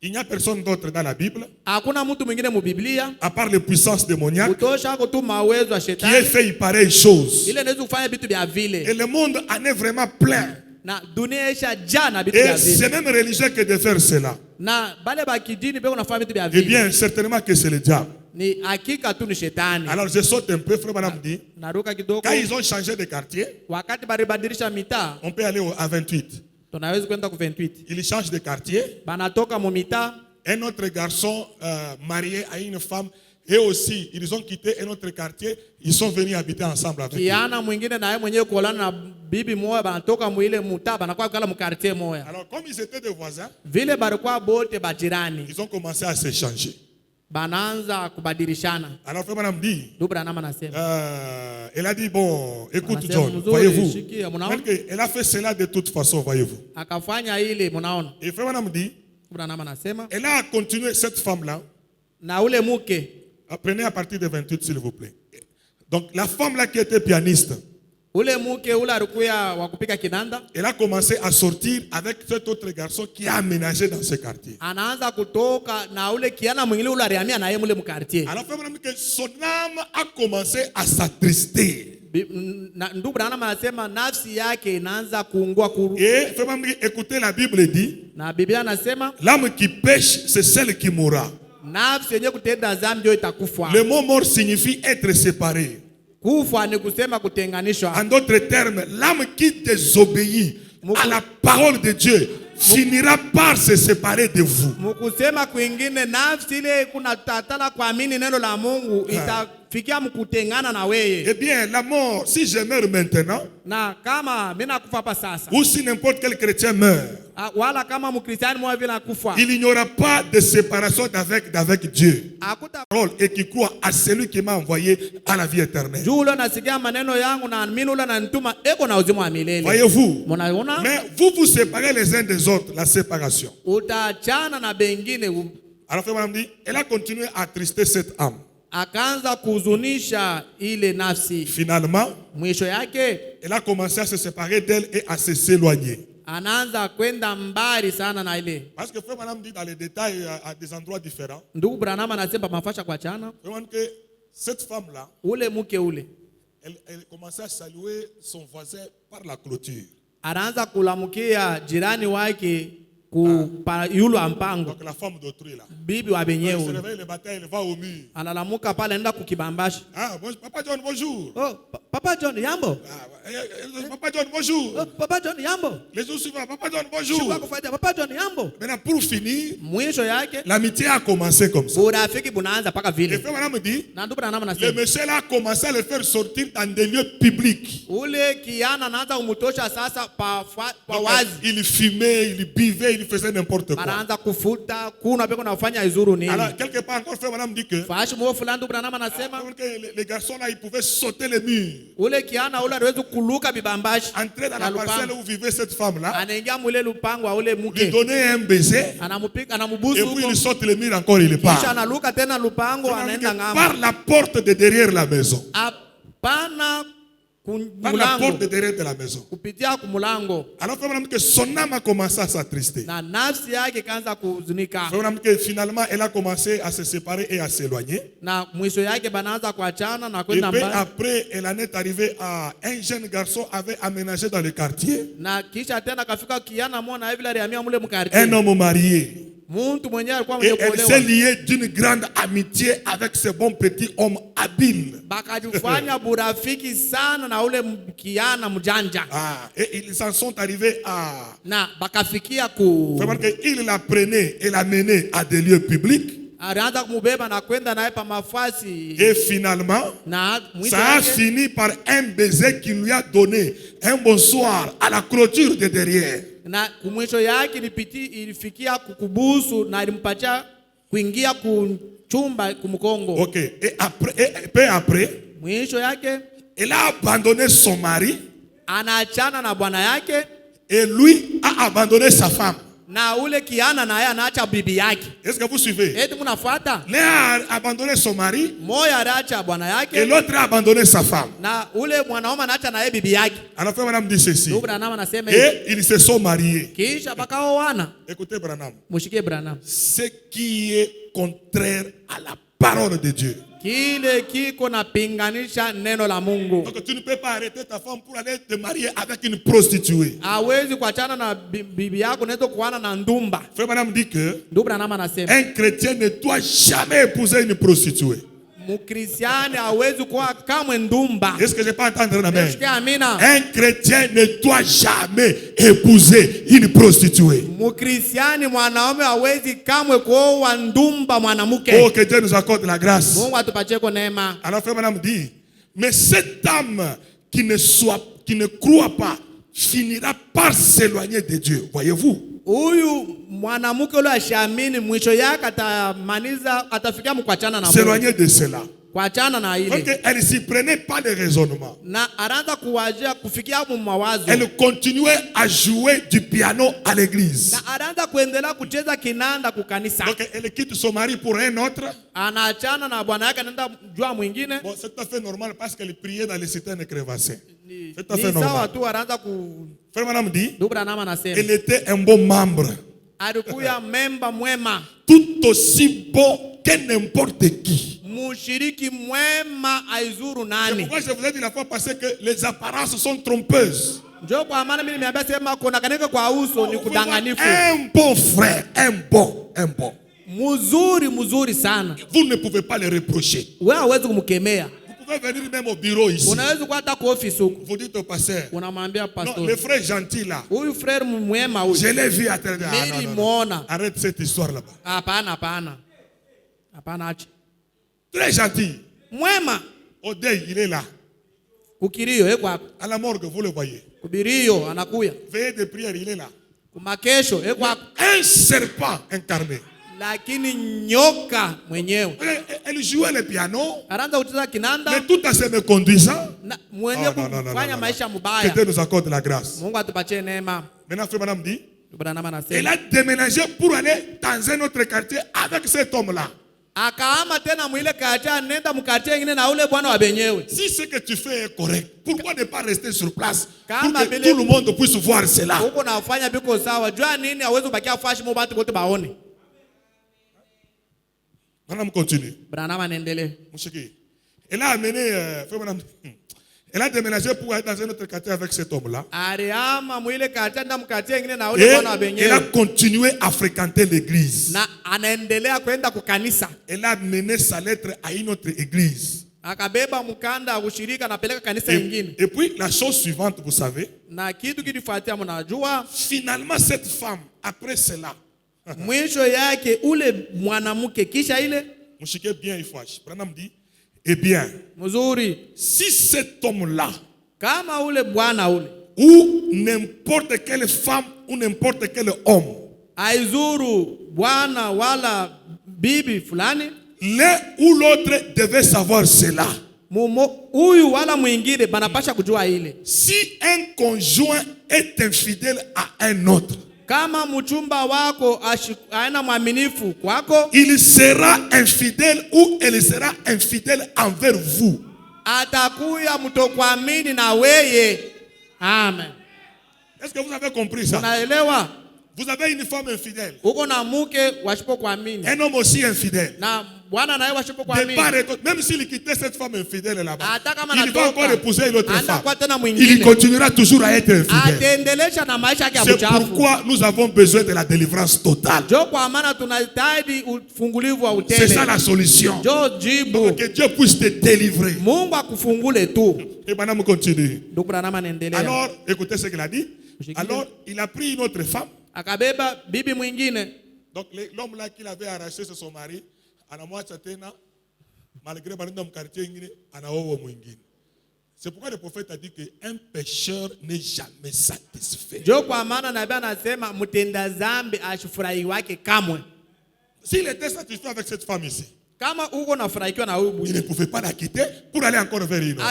Il n'y a personne d'autre dans la Bible à part les puissances démoniaques qui ait fait pareille chose. Et le monde en est vraiment plein. Et c'est même religieux que de faire cela. Eh bien, certainement que c'est le diable. Alors je saute un peu, frère madame dit. Quand ils ont changé de quartier, on peut aller à 28. Ils changent de quartier. Un autre garçon marié à une femme, et aussi ils ont quitté un autre quartier. Ils sont venus habiter ensemble avec eux. Alors comme ils étaient des voisins, ils ont commencé à s'échanger. Alors frère madame dit, elle a dit bon, écoute John, voyez-vous, elle a fait cela de toute façon, voyez-vous. Et frère madame dit, elle a continué cette femme-là. Prenez à partir de 28 s'il vous plaît. Donc la femme-là qui était pianiste, elle a commencé à sortir avec cet autre garçon qui a aménagé dans ce quartier. Alors, frère, son âme a commencé à s'attrister. Ndugu Branham anasema nafsi yake inaanza kuungua Et écoutez, la Bible dit, na Biblia anasema l'âme qui pêche, c'est celle qui mourra. nafsi yenye kutenda dhambi ndio itakufa. Le mot mort signifie être séparé. Kufa ni kusema kutenganishwa. En d'autres termes, l'âme qui désobéit à la parole de Dieu finira par se séparer de vous. Mukusema kwingine nafsi ile kuna tatala kuamini neno la Mungu itafikia mkutengana na wewe. Eh bien, la mort, si je meurs maintenant, na kama mimi nakufa hapa sasa, ou si n'importe quel chrétien meurt, wala kama mkristiani mmoja vile nakufa, il n'y aura pas de séparation d'avec Dieu. Parole et qui croit à celui qui m'a envoyé à la vie éternelle. Voyez-vous? Mais vous vous séparez les uns des autres, la séparation. Alors madame dit, elle a continué à attrister cette âme. Finalement, elle a commencé à se séparer d'elle et à s'éloigner. Parce que frère madame dit dans les détails à des endroits différents. Que cette femme-là, elle commençait à saluer son voisin par la clôture. Donc la femme d'autrui là. Bibi wa benyewe. Elle se réveille le matin, elle va au mur. Analamuka pale anaenda kukibambashi. Ah, Papa John, bonjour. Oh, Papa John, yambo. Papa John, bonjour. Oh, Papa John, yambo. Les jours suivants, Papa John, bonjour. Papa John, yambo. Maintenant, pour finir, mwisho yake, l'amitié a commencé comme ça. Urafiki bunaanza paka vile. Et frère madame dit, le monsieur là a commencé à le faire sortir dans des lieux publics. Ule kiana anaanza kumtosha sasa pa wazi. Il fumait, il buvait, il faisait n'importe quoi. Anaanza kufuta, kuna beko nafanya izuru nini. Alors quelque part encore frère madame dit que fashi mwo fulani ndugu Branham anasema les garçons là ils pouvaient sauter les murs. Ule kiana ule aliweza kuluka bibambashi. Entrer dans la parcelle où vivait cette femme là. Anaingia mule lupango wa ule mke. Lui donner un baiser. Anamupika anamubusu. Et puis il saute les murs encore il part. Kisha analuka tena lupango anaenda ngamo. Par la porte de derrière la maison. Apana par la porte de derrière de la maison. Kupitia kumulango. Alors frère que son âme a commencé à s'attrister. Na nafsi yake kaanza kuhuzunika. Frère que finalement elle a commencé à se séparer et à s'éloigner. Na mwisho yake banaanza kuachana na kwenda mbali. Et puis après elle en est arrivée à un jeune garçon avait aménagé dans le quartier. Na kisha tena kafika kiana mwana hivi alihamia mule mkartie. Un homme marié. Et elle s'est liée d'une grande amitié avec ce bon petit homme habile. Et ils s'en sont arrivés à... Il la prenait et la menait à des lieux publics. Et finalement, ça a fini par un baiser qu'il lui a donné un bonsoir à la clôture de derrière. Na kumwisho yake ilifikia kukubusu na ilimpatia kuingia kuchumba kumkongo. OK. Et peu après, mwisho yake elle a abandonné son mari. Anaachana na bwana yake. Et lui a abandonné sa femme. Na ule kiana na yeye anaacha bibi yake. Est-ce que vous suivez? Eti mnafuata? L'un a abandonné son mari. Moya anaacha bwana yake. Et l'autre a abandonné sa femme. Na ule mwanaume anaacha na yeye bibi yake. Alors frère madame dit ceci. Et ils se sont mariés. Kisha bakaoana. Écoutez Branham. Mushike Branham. Ce qui est contraire à la parole de Dieu. Kile kiko na pinganisha neno la Mungu. Donc tu ne peux pas arrêter ta femme pour aller te marier avec une prostituée. Hawezi kuachana na bibi yako neto kuana na ndumba. Frère madame dit que un chrétien ne doit jamais épouser une prostituée. Mukristiani hawezi kuwa kamwe ndumba. Est-ce que je peux entendre un amen? Amina. Un chrétien ne doit jamais épouser une prostituée. Mukristiani mwanaume hawezi kamwe kuoa ndumba mwanamke. Oh, que Dieu nous accorde la grâce. Mungu atupatie kwa neema. Alors frère madame dit, mais cette âme qui ne croit pas finira par s'éloigner de Dieu. Voyez-vous? Huyu mwanamke ule ashamini mwisho yake atafikia mkuachana na Mungu. S'éloigner de cela. Kuachana na ile. Donc elle s'y prenait pas de raisonnement. Na anaanza kuwajia kufikia mawazo. Elle continuait à jouer du piano à l'église. Na anaanza kuendelea kucheza kinanda kukanisa. Donc elle quitte son mari pour un autre. Anaachana na bwana yake anaenda jua mwingine. Bon, c'est tout à fait normal parce qu'elle priait dans les citernes crevassées. C'est tout à fait normal. Frère madame dit, elle était un bon membre. Alikuya memba mwema. Tout aussi bon que n'importe qui. Mushiriki mwema aizuru C'est nani? pourquoi je vous ai dit la fois passée que les apparences sont trompeuses. Njoo kwa maana mimi nimeambia sema kuonekaneka kwa uso ni kudanganifu. Un bon frère, un bon. Mzuri sana. Vous ne pouvez pas le reprocher. Wewe hauwezi kumkemea. Vous pouvez venir même au bureau ici. Unaweza kuwa hata kwa ofisi huko. Vous dites au pasteur. Unamwambia pastor. Non, le frère gentil là. Huyu frère mwema huyu. Je l'ai vu à terre. Non. Arrête cette histoire là-bas. Hapana. Acha. Très gentil. Mwema. Au deuil, il est là. Kukirio yuko hapo. À la morgue, vous le voyez. Kubirio anakuya. Veillée de prière, il est là. Kumakesho yuko hapo. Un serpent incarné. Lakini nyoka mwenyewe. Elle jouait le piano. Anaanza kucheza kinanda. Mais tout en se me conduisant. Mwenye kufanya maisha mubaya. Que Dieu nous accorde la grâce. Mungu atupatie neema. Maintenant, frère madame dit. Elle a déménagé pour aller dans un autre quartier avec cet homme-là. Akaama tena mwile quartier nenda mkartie nyingine na ule bwana wa benyewe. Si ce que tu fais est correct, pourquoi ne pas rester sur place pour que tout le monde puisse voir cela? Uko nafanya biko sawa. Jua nini hawezi kubakia fashi mo watu wote baone. Madame continue. Branham anaendelea. Mshiki. Elle a amené frère madame. Elle a déménagé pour aller dans un autre quartier avec cet homme-là. Ariama mwile quartier nda mkartie nyingine na ule bwana wa benyewe. Elle a continué à fréquenter l'église. Na anaendelea kwenda kukanisa. Elle a mené sa lettre à une autre église. Akabeba mkanda ushirika na peleka kanisa nyingine. Et puis la chose suivante, vous savez. Na kitu kilifuatia mnajua. Finalement cette femme après cela. Mwisho yake ule mwanamke kisha ile. Mshike bien ifash. Branham dit eh bien. Mzuri. Si cet homme-là. Kama ule bwana ule. Ou n'importe quelle femme ou n'importe quel homme. Aizuru bwana wala bibi fulani. L'un ou l'autre devait savoir cela. Huyu wala mwingine banapasha kujua ile. Si un conjoint est infidèle à un autre. Kama mchumba wako aina mwaminifu kwako, il sera infidèle ou elle sera infidèle envers vous. Atakuya mtokuamini na weye. Amen. Est-ce que vous avez compris ça? Unaelewa? Vous avez une femme infidèle. Uko na mke wasipokuamini. Un homme aussi infidèle. Na bwana naye wasipokuamini. Même s'il quittait cette femme infidèle là-bas, il va encore épouser une autre femme. Il Il continuera toujours à être infidèle. C'est C'est pourquoi nous avons besoin de la délivrance totale. C'est ça la solution. Donc, que Dieu puisse te délivrer. Et maintenant, on continue. Alors, écoutez ce qu'il a dit. Alors, il a pris une autre femme. Donc, l'homme là qu'il avait arraché, c'est son mari. Malgré quartier, c'est pourquoi le prophète a dit qu'un pécheur n'est jamais satisfait. S'il était satisfait avec cette femme ici, il ne pouvait pas la quitter pour aller encore vers une autre.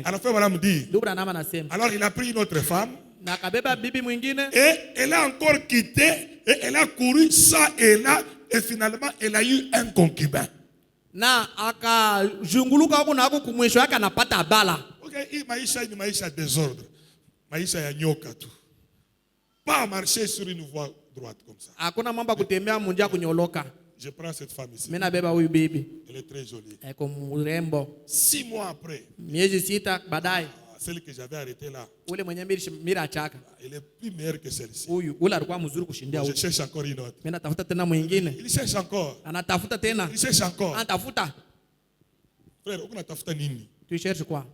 Alors, frère madame dit, alors il a pris une autre femme. Et elle a encore quitté. Et elle a couru ça et là. Et finalement, elle a eu un concubin. Ok, maisha ni maisha désordre. Maisha ya nyoka tu. Pas marcher sur une voie droite comme ça. Je prends cette femme ici. Elle est très jolie. 6 mois après. Celle que j'avais arrêtée là. Elle est plus meilleure que celle-ci. Je cherche encore une autre. Il cherche encore. Il cherche encore. Frère, on a nini? Tu cherches quoi?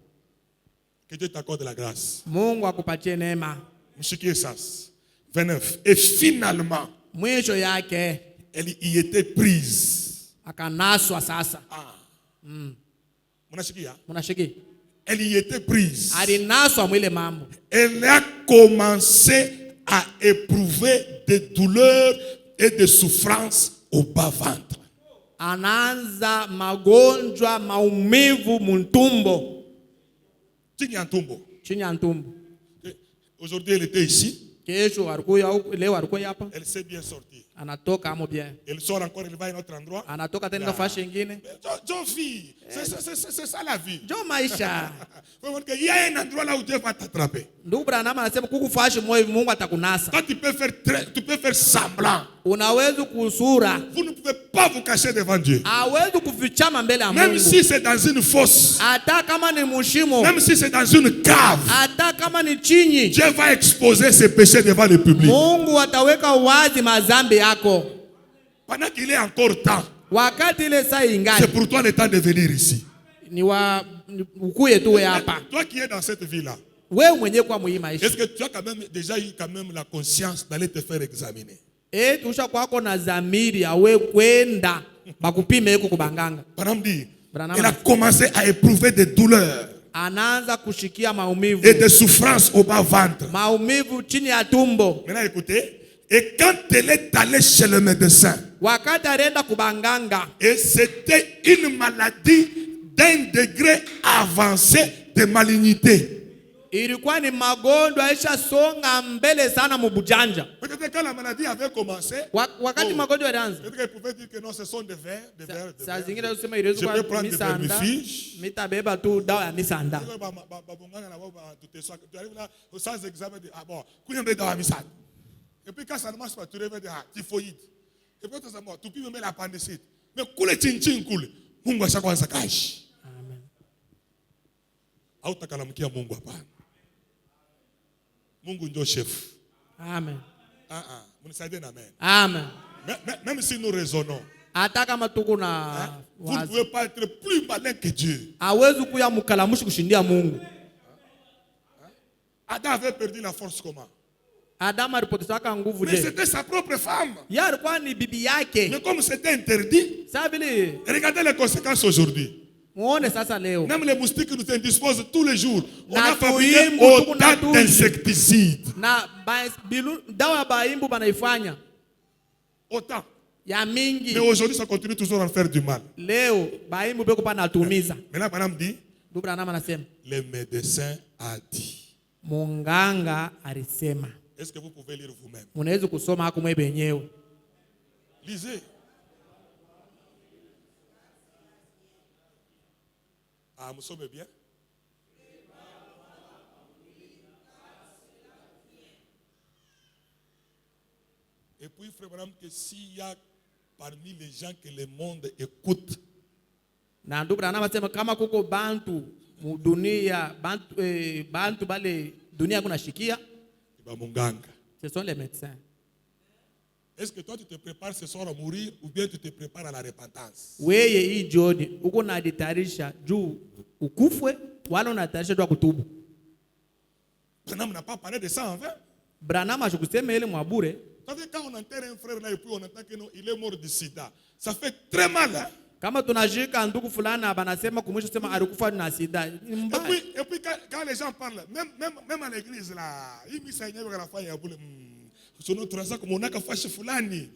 Que Dieu t'accorde la grâce. Mungu akupatie neema. 29. Et finalement, mwisho yake elle y était prise. Akanaswa sasa. Munashiki? Elle y était prise. Elle a commencé à éprouver des douleurs et des souffrances au bas-ventre. Anaanza magonjwa maumivu mtumbo. Chini ya ntumbo. Aujourd'hui elle était ici. Kesho leo alikuwa hapa. Elle s'est bien sortie. Anatoka amo bien. Elle sort encore, elle va à un autre endroit. Anatoka tena nafasi nyingine. Fille, c'est ça la vie. Jo maisha. Il y a un endroit là où Dieu va t'attraper. Ndugu Branham anasema kukufashi moyo Mungu atakunasa. Toi tu peux faire semblant. Unaweza kusura. Vous ne pouvez pas vous cacher devant Dieu. hawezi kufichama mbele ya Mungu. Même si c'est dans une fosse, Hata kama ni mushimo, même si c'est dans une cave, hata kama ni chini, Dieu va exposer ses péchés devant le public. Mungu ataweka wazi mazambi yako. Pendant qu'il est encore temps, Wakati ile saa c'est ingali, pour toi le temps de venir ici. ukuye tuwe hapa. Toi qui es dans cette vie-là, Wewe mwenyewe kwa muhimu maisha. est-ce que tu as déjà eu la conscience d'aller te faire examiner? Tusha kwako na zamiri ya we kwenda bakupime iko kubanganga. Elle a commencé à éprouver des douleurs Anaanza kushikia maumivu et des souffrances au bas-ventre. Maumivu chini ya tumbo. Maintenant écoutez, et quand elle est allée chez le médecin, wakati alienda kubanganga, et c'était une maladie d'un degré avancé de malignité. Ilikuwa ni magonjwa aisha songa mbele sana mubujanja. Peut-être quand la maladie avait commencé, wakati magonjwa yalianza, peut-être qu'elle pouvait dire que non, ce sont des vers, des vers. Je peux prendre des vermifuges. Mitabeba tu dawa ya misanda. Tu arrives là sans examen, ah bon, et puis quand ça ne marche pas, tu reviens de typhoïde. Et puis tu peux même l'appendicite. Mais coule chin coule. Mungu ashakuanza kashi. Amen. Hautakalamikia Mungu hapana. Mungu ndio chef. Amen. Mnisaidie na amen. Amen. Même si nous raisonnons, hata kama tuko na vous ne pouvez pas être plus malin que Dieu. Hawezi kuya mkalamushi kushindia Mungu. Adam avait perdu la force comment? Adam alipoteza nguvu. Mais c'était sa propre femme. Yeye alikuwa ni bibi yake. Mais comme c'était interdit, regardez les conséquences aujourd'hui. Muone sasa leo. Même les moustiques nous indisposent tous les jours. On a fabriqué autant d'insecticides. Na dawa baimbu banaifanya. Autant. Ya mingi. Mais aujourd'hui ça continue toujours à faire du mal. Leo baimbu beko pa natumiza. Maintenant madame dit, le médecin a dit. Munganga alisema. Est-ce que vous pouvez lire vous-même? Munaweza kusoma hapo mwe benyewe. Lisez. Vous sommes bien? Et puis, frère madame, que s'il y a parmi les gens que le monde écoute, na ndugu Branham anasema kama kuko bantu dunia bantu bale dunia kuna shikia, ce sont les médecins. Est-ce que toi tu te prépares ce soir à mourir ou bien tu te prépares à la repentance? Wewe hii jioni uko unajitayarisha juu ukufwe wala unatayarisha juu kutubu? Branham n'a pas parlé de ça en vain. Branham ashukusema ile mwabure. Quand on enterre un frère là et puis on entend que non, il est mort du sida, ça fait très mal. Hein? Kama tunashika ndugu fulani banasema kumwisho sema alikufa na sida. Et puis quand les gens parlent, même à l'église là, il misa yenyewe kanafanya ya bule sono tunasema kama unaka fashi fulani.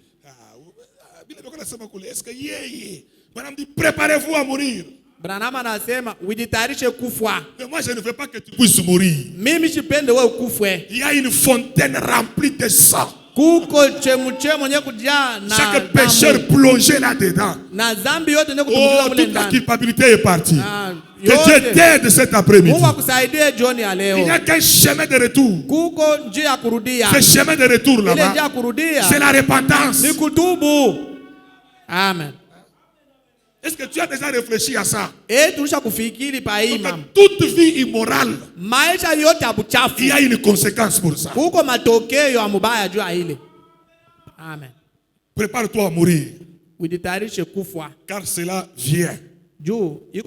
Bila bako nasema kule, est-ce que yeye Branham dit préparez-vous à mourir. Branham anasema ujitayarishe kufa. Mais moi je ne veux pas que tu puisses mourir. Mimi sipende wewe ukufwe. Il y a une fontaine remplie de sang. Chaque pécheur plongé là-dedans. Toute la culpabilité est partie. Que Dieu t'aide cet après-midi. Il n'y a qu'un chemin de retour. Ce chemin de retour là-bas, c'est la repentance. Amen. Est-ce que tu as déjà réfléchi à ça? Donc, toute vie immorale, il y a une conséquence pour ça. Amen. Prépare-toi à mourir. Car cela vient. Et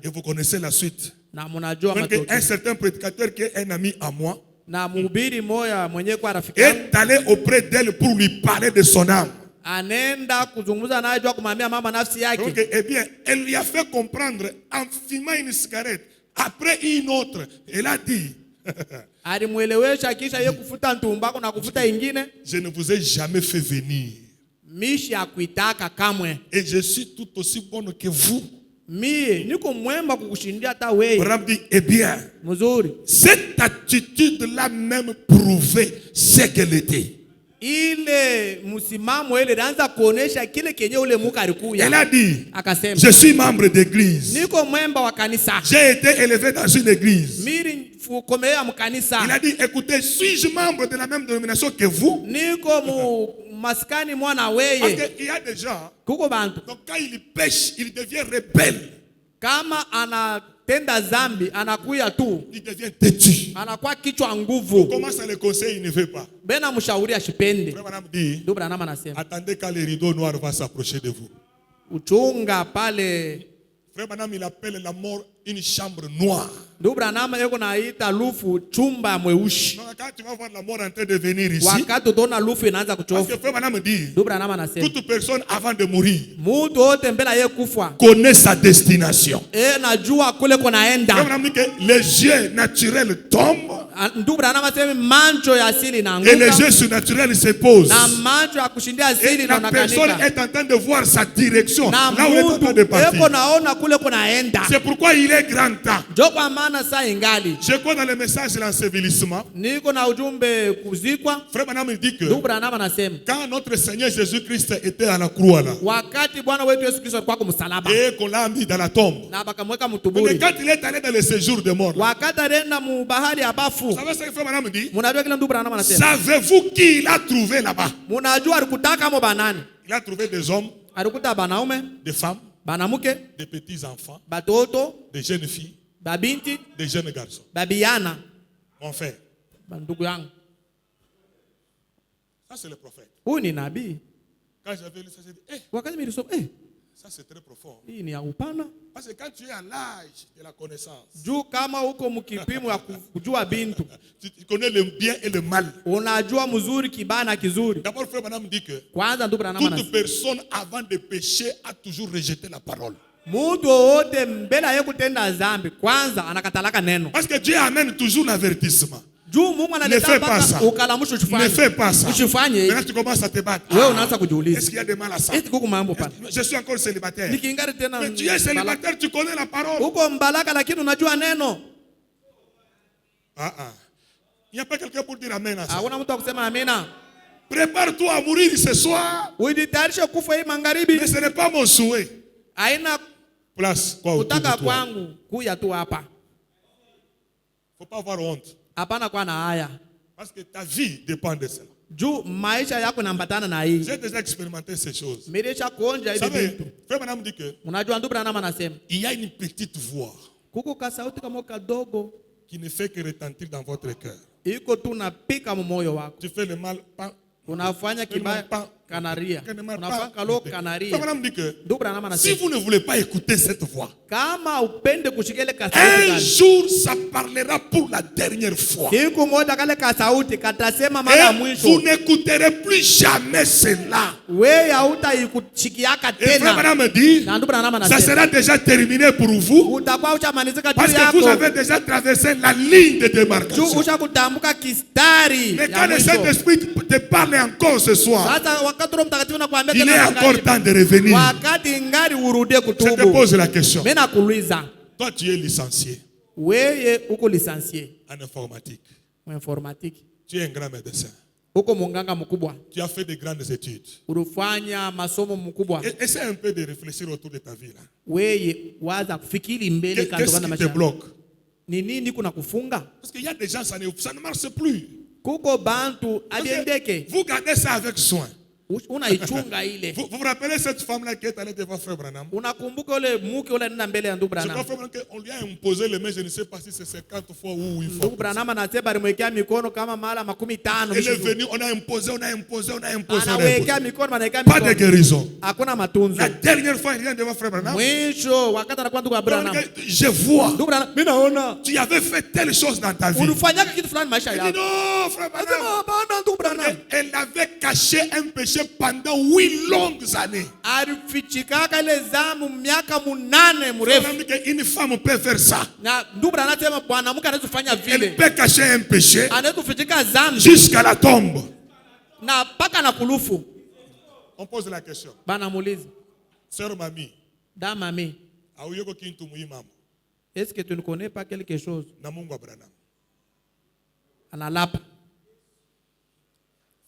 vous connaissez la suite. Un certain prédicateur qui est un ami à moi est allé auprès d'elle pour lui parler de son âme. Donc, eh bien, elle lui a fait comprendre en fumant une cigarette, après une autre, elle a dit je ne vous ai jamais fait venir. Et je suis tout aussi bonne que vous. Branham dit, eh bien, cette attitude-là même prouvait ce qu'elle était. Elle a dit, je suis membre d'église. J'ai été élevé dans une église. Il a dit, écoutez, suis-je membre de la même dénomination que vous? maskani mwana Parce weye. qu'il y a des gens, Kuko bantu. donc quand il pêche, il devient rebelle. Kama anatenda zambi, anakuya tu. Il devient têtu. Anakuwa kichwa On nguvu. commence à le conseiller, il ne veut pas. Bena mshauri ashipende. Frère Branham dit, Ndugu Branham anasema. attendez quand les rideaux noirs vont s'approcher de vous. Uchunga pale. Frère Branham, il appelle la mort une chambre noire. Ndugu Branham yuko naita lufu chumba mweushi. Donc quand tu vas voir la mort en train de venir ici, Wakati utaona lufu inaanza parce kuchoka. que Frère Branham dit, Ndugu Branham anasema. toute personne avant de mourir Mtu wote mbele ye kufa. connaît sa destination. Najua kule Frère kunaenda. Branham dit que les yeux naturels tombent Ndugu Branham anasema macho ya asili et les inaanguka. yeux surnaturels se posent. Na macho ya kushindia asili Et la personne inaonekanika. est en train de voir sa direction. Na Là où elle est en train de mtu partir. eko naona kule kunaenda. C'est pourquoi il est grand temps. Jo kwa maana saa ingali. Je crois dans le message de l'ensevelissement. Niko na ujumbe kuzikwa. Frère Branham dit que Ndugu Branham anasema. quand notre Seigneur Jésus-Christ était à la croix là, Wakati Bwana wetu Yesu Kristo alikuwa kumsalaba. et qu'on l'a mis dans la tombe. Na bakamweka Mais mtuburi. quand il est allé dans le séjour de mort, Wakati alienda mu bahari ya bafu. vous savez ce que Frère Branham dit? Munajua kile Ndugu Branham anasema. Savez-vous qui il a trouvé là-bas? Munajua alikutaka mo banani? Il a trouvé des hommes, Alikuta banaume, des femmes, banamuke, des petits-enfants, batoto, des jeunes filles, babinti, des jeunes garçons. babiana, Mon frère, bandugu yangu. ça c'est le prophète. Huyu ni nabii. Quand j'avais lu ça, j'ai dit, Wakati nilisoma, ça c'est très profond. hii ni ya upana. Parce que quand tu es à l'âge de la connaissance, Juu kama uko mkipimo ya kujua bintu, tu connais le bien et le mal. unajua mzuri kibaya na kizuri. D'abord, Frère Branham dit que Kwanza Ndugu Branham toute anasema, personne avant de pécher a toujours rejeté la parole. mtu wote mbele ya kutenda dhambi kwanza anakatalaka neno. Parce que Dieu amène toujours l'avertissement. Juu Mungu Ne fais pas ça. ukalamusha usifanye. Ne fais pas ça. Usifanye. Maintenant tu commences à te battre. Wewe unaanza kujiuliza. Est-ce qu'il y a des mal à ça? Eti kuko mambo pana. Je suis encore célibataire. Nikingari tena Mais tu es célibataire, tu connais la parole. uko mbalaka lakini unajua neno. Il n'y a pas quelqu'un pour dire amen à ça. Hakuna mtu akusema amina. Prépare-toi à mourir ce soir. Ujitayarishe kufa hii magharibi. Mais ce n'est pas mon souhait. Haina Place quoi autour de kutaka toi. kwangu kuya tu hapa. Faut pas avoir honte. Hapana kwa na haya. Parce que ta vie dépend de cela. Juu maisha yako nambatana na hii. J'ai déjà expérimenté ces choses. Miresha kuonja Vous hivi savez, vitu. Frère Branham dit que Unajua Ndugu Branham anasema, il y a une petite voix kuko kasauti kama kadogo qui ne fait que retentir dans votre cœur. iko tu napika moyo wako. Tu fais le mal, pas. Unafanya kibaya kanaria. Unafanya kalo kanaria. Frère Branham dit que Ndugu Branham si anasema, vous ne voulez pas écouter cette voix, kama upende kushikele un kasauti jour ça parlera pour la dernière fois. siku moja kale kasauti katasema mara ya Et vous mwisho. n'écouterez plus jamais cela. Wewe hautashikiaka Et Frère tena. Branham dit, Na Ndugu Branham ça anasema, sera déjà terminé pour vous. utakuwa ushamalizika Parce juu que vous yako. avez déjà traversé la ligne de Juu démarcation. ushakutambuka kistari Mais ya quand le mwisho. Saint-Esprit te parle encore ce soir, Sasa wakati Roho Mtakatifu anakuambia il est tena encore temps de revenir. wakati ngari urudie Je te kutubu. pose la question. Mimi nakuuliza, Toi, tu es licencié wewe uko lisansie en informatique. mu informatique, Tu es un grand médecin. uko munganga mkubwa, Tu as fait de grandes études. ulifanya masomo mkubwa. Essaie un peu de réfléchir autour de ta vie. Là. Wewe waza kufikiri mbele Qu'est-ce kando qui na te maisha. bloque? Ni nini kuna kufunga? Parce qu'il y a des gens, ça ne marche plus. Kuko bantu Parce que abiendeke. vous gardez ça avec soin. Unaichunga ile. Vous vous rappelez cette femme-là qui est allée devant Frère Branham? Unakumbuka ule muke ule nenda mbele ya Ndugu Je crois Branham. Frère Branham qu'on lui a imposé les mains, je ne sais pas si c'est 50 fois ou 8 fois. Ndugu Branham anasema alimwekea mikono kama mara 15. Elle est venue, on a imposé, on a imposé, on a imposé. On a Anawekea imposé. mikono, anawekea Pas de mikono. guérison. Hakuna matunzo. La dernière fois, il vient devant Frère Branham. Mwisho wakati anakuwa Ndugu Branham. Je vois. Ndugu Branham, mimi naona Tu avais fait telle chose dans ta vie. ulifanyaka kitu fulani maisha Elle dit yako. non, Frère Branham. Anasema bana Ndugu Branham. Elle avait caché un péché pendant 8 longues années. Alifichikaka ile zamu miaka 8 mrefu. Une femme peut faire ça. Na Ndugu Branham anasema mwanamke anaweza kufanya Elle vile. peut cacher un péché Anaweza kufichika zambi jusqu'à la tombe. na paka na kulufu. On pose la question. Bana muulize, Sœur Mami, da mami, auyoko kintu muhimu est-ce que tu ne connais pas quelque chose? na Mungu wa Branham. Analapa.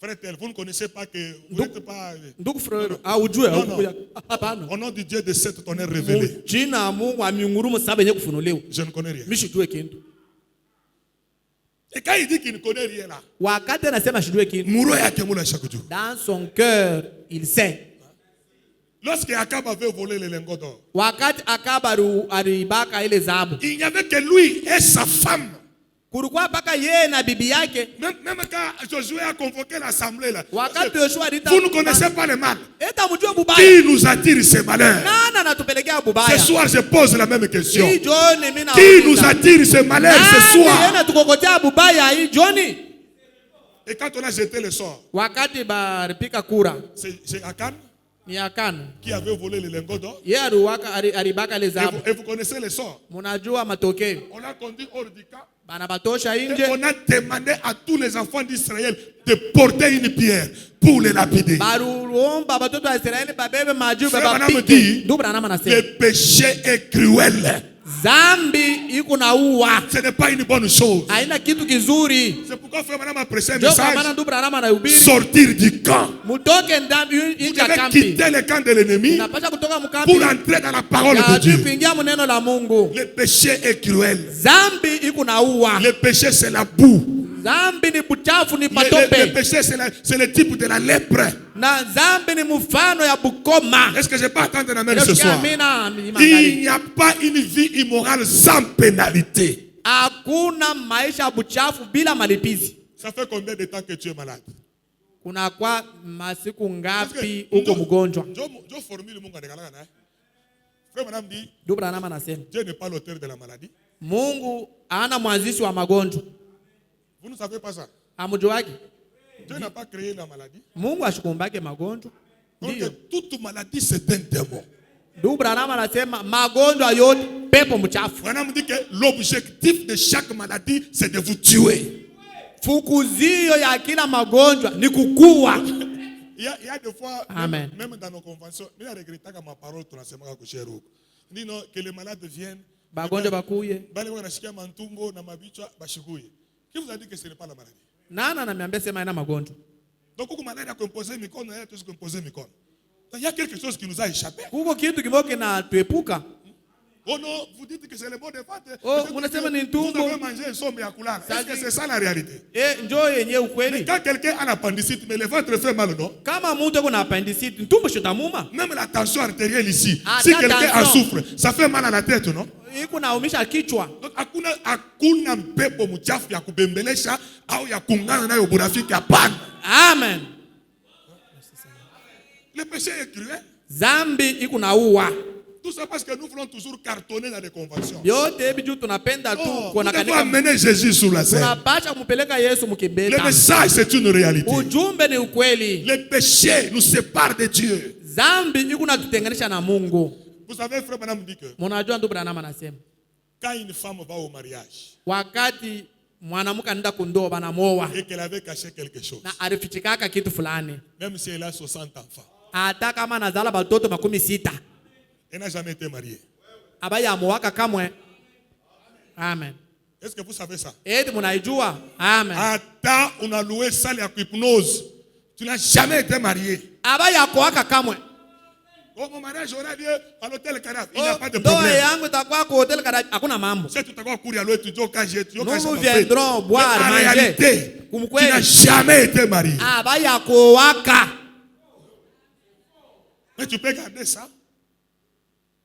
Frère tel, vous ne connaissez pas que vous n'êtes pas Ndugu frère, aujue Non, hukuya. Hapana. au nom du Dieu de sept tonnerres révélés. Jina Mungu wa miungurumu saba yenye kufunuliwa. Je ne connais rien. Mimi sijue kintu. Et quand il dit qu'il ne connaît rien là, wakati anasema shijue kitu, muro yake mula chaque jour. dans son cœur il sait. Lorsque Akab avait volé les lingots d'or, wakati Akaba alibaka ile zahabu, il n'y avait que lui et sa femme. kulikuwa paka yeye na bibi yake. Même quand Josué a convoqué l'assemblée là, wakati Yoshua vous ne connaissez pas le mal. Eta mjua bubaya. Qui nous attire ces malheurs? Nana natupelekea bubaya. Ce soir, je pose la même question. Hii Johnny mimi na. Qui nous attire ces malheurs ce soir? Nana tukokotea bubaya hii Johnny. Et quand on a jeté le sort, wakati baripika kura, c'est Akan ni Akan qui avait volé les lingots d'or. Yeye alibaka les zahabu. Et vous connaissez le sort. Munajua matokeo. On l'a conduit hors du camp. Banabatosha Et nje. on a demandé à tous les enfants d'Israël de porter une pierre pour les lapider. Baruomba batoto wa Israeli babebe majibu Frère Branham babapike. dit, Ndugu Branham anasema, le péché est cruel. zambi iko na uwa. Ce n'est pas une bonne chose. Haina kitu kizuri. C'est pourquoi Frère Branham a prêché un Ndio kwa maana message. ndugu Branham anahubiri, Sortir du camp. mutoke ndani Vous nje ya devez kampi. quitter le camp de l'ennemi Unapaswa kutoka mkampi pour entrer dans la parole de ya Dieu. kuingia muneno la Mungu. Le péché est cruel. Zambi iko na uwa. Le péché, c'est la boue. Zambi ni buchafu, ni Le patope. péché, c'est le type de la lèpre. Na zambi ni mfano ya bukoma. Est-ce que je peux attendre la même ce soir? Amina. Il n'y a pas une vie immorale sans pénalité. Hakuna maisha buchafu bila malipizi. Ça fait combien de temps que tu es malade? Kuna kwa masiku ngapi uko mgonjwa? Je formule Mungu anakalaka na. Frère Branham dit, Ndugu Branham anasema, Dieu n'est pas l'auteur de la maladie. Mungu hana mwanzilishi wa magonjwa. Vous ne savez pas ça? Amujuaki? Dieu n'a pas créé la maladie. Mungu ashikumbake magonjwa. Donc Ndio. toute maladie c'est un démon. Ndugu Branham anasema magonjwa yote pepo mchafu. Branham dit que l'objectif de chaque maladie c'est de vous tuer. Fukuzio ya kila magonjwa ni kukua. Il y a des fois, même dans nos conventions, mais il y a regretté que ma parole tu n'as pas couché roux. Dit non que les malades viennent. Bagonjwa bakuye. Bale wanashikia mantumbo na mabichwa bashikuye. Qui vous a dit que ce n'est pas la maladie? Nana ananiambia sema ina magonjwa. Donc kuko malade a composé mikono, il a tous composé mikono. Il y a quelque chose qui nous a échappé. Kuko kitu kimoja kinatuepuka. Oh non, vous dites que c'est le bon de vente. Oh, munasema ni tumbo. Vous avez mangé un somme à kulala. Est-ce que c'est ça la réalité? Njoo yenye ukweli. Quand quelqu'un a l'appendicite, mais le ventre fait mal, non? Kama mtu ako na appendicite, tumbo shotamuma. Même la tension artérielle ici. Si quelqu'un en souffre, ça fait mal à la tête, non? Iko naumisha kichwa. Donc hakuna mpepo mchafu ya kubembelesha au ya kungana nayo burafiki hapana. Amen. Le péché est cruel. Zambi iko na uwa. Tout ça parce que nous voulons toujours cartonner dans des conventions. Yote biju tunapenda tu kuona kanisa. Nous devons amener Jésus sur la scène. Tunapasha kumpeleka Yesu mkibeta. Le message c'est une réalité. Ujumbe ni ukweli. Le péché nous sépare de Dieu. Zambi iko natutenganisha na Mungu. Vous savez, Frère Branham dit que Mnajua ndugu Branham anasema, quand une femme va au mariage, wakati mwanamke anaenda kundoa banamoa et qu'elle avait caché quelque chose, na alifichikaka kitu fulani, même si elle a 60 enfants, hata kama anazala batoto 60, elle n'a jamais été mariée. Abaya amoaka kamwe. Amen. Est-ce que vous savez ça? Eti munaijua? Amen. Hata on a loué salle ya hypnose, tu n'as jamais été marié. Abaya akoaka kamwe. Oh, mon mariage aura lieu à l'hôtel Kadhafi. Il n'y a pas de problème. Ndoa yangu itakuwa kwa hotel Kadhafi, hakuna mambo. C'est tout à coup courir à l'eau étudier au KG, tu Nous viendrons boire, manger. En réalité, tu kumkweli n'as jamais été marié. Abaya akoaka. Mais tu peux garder ça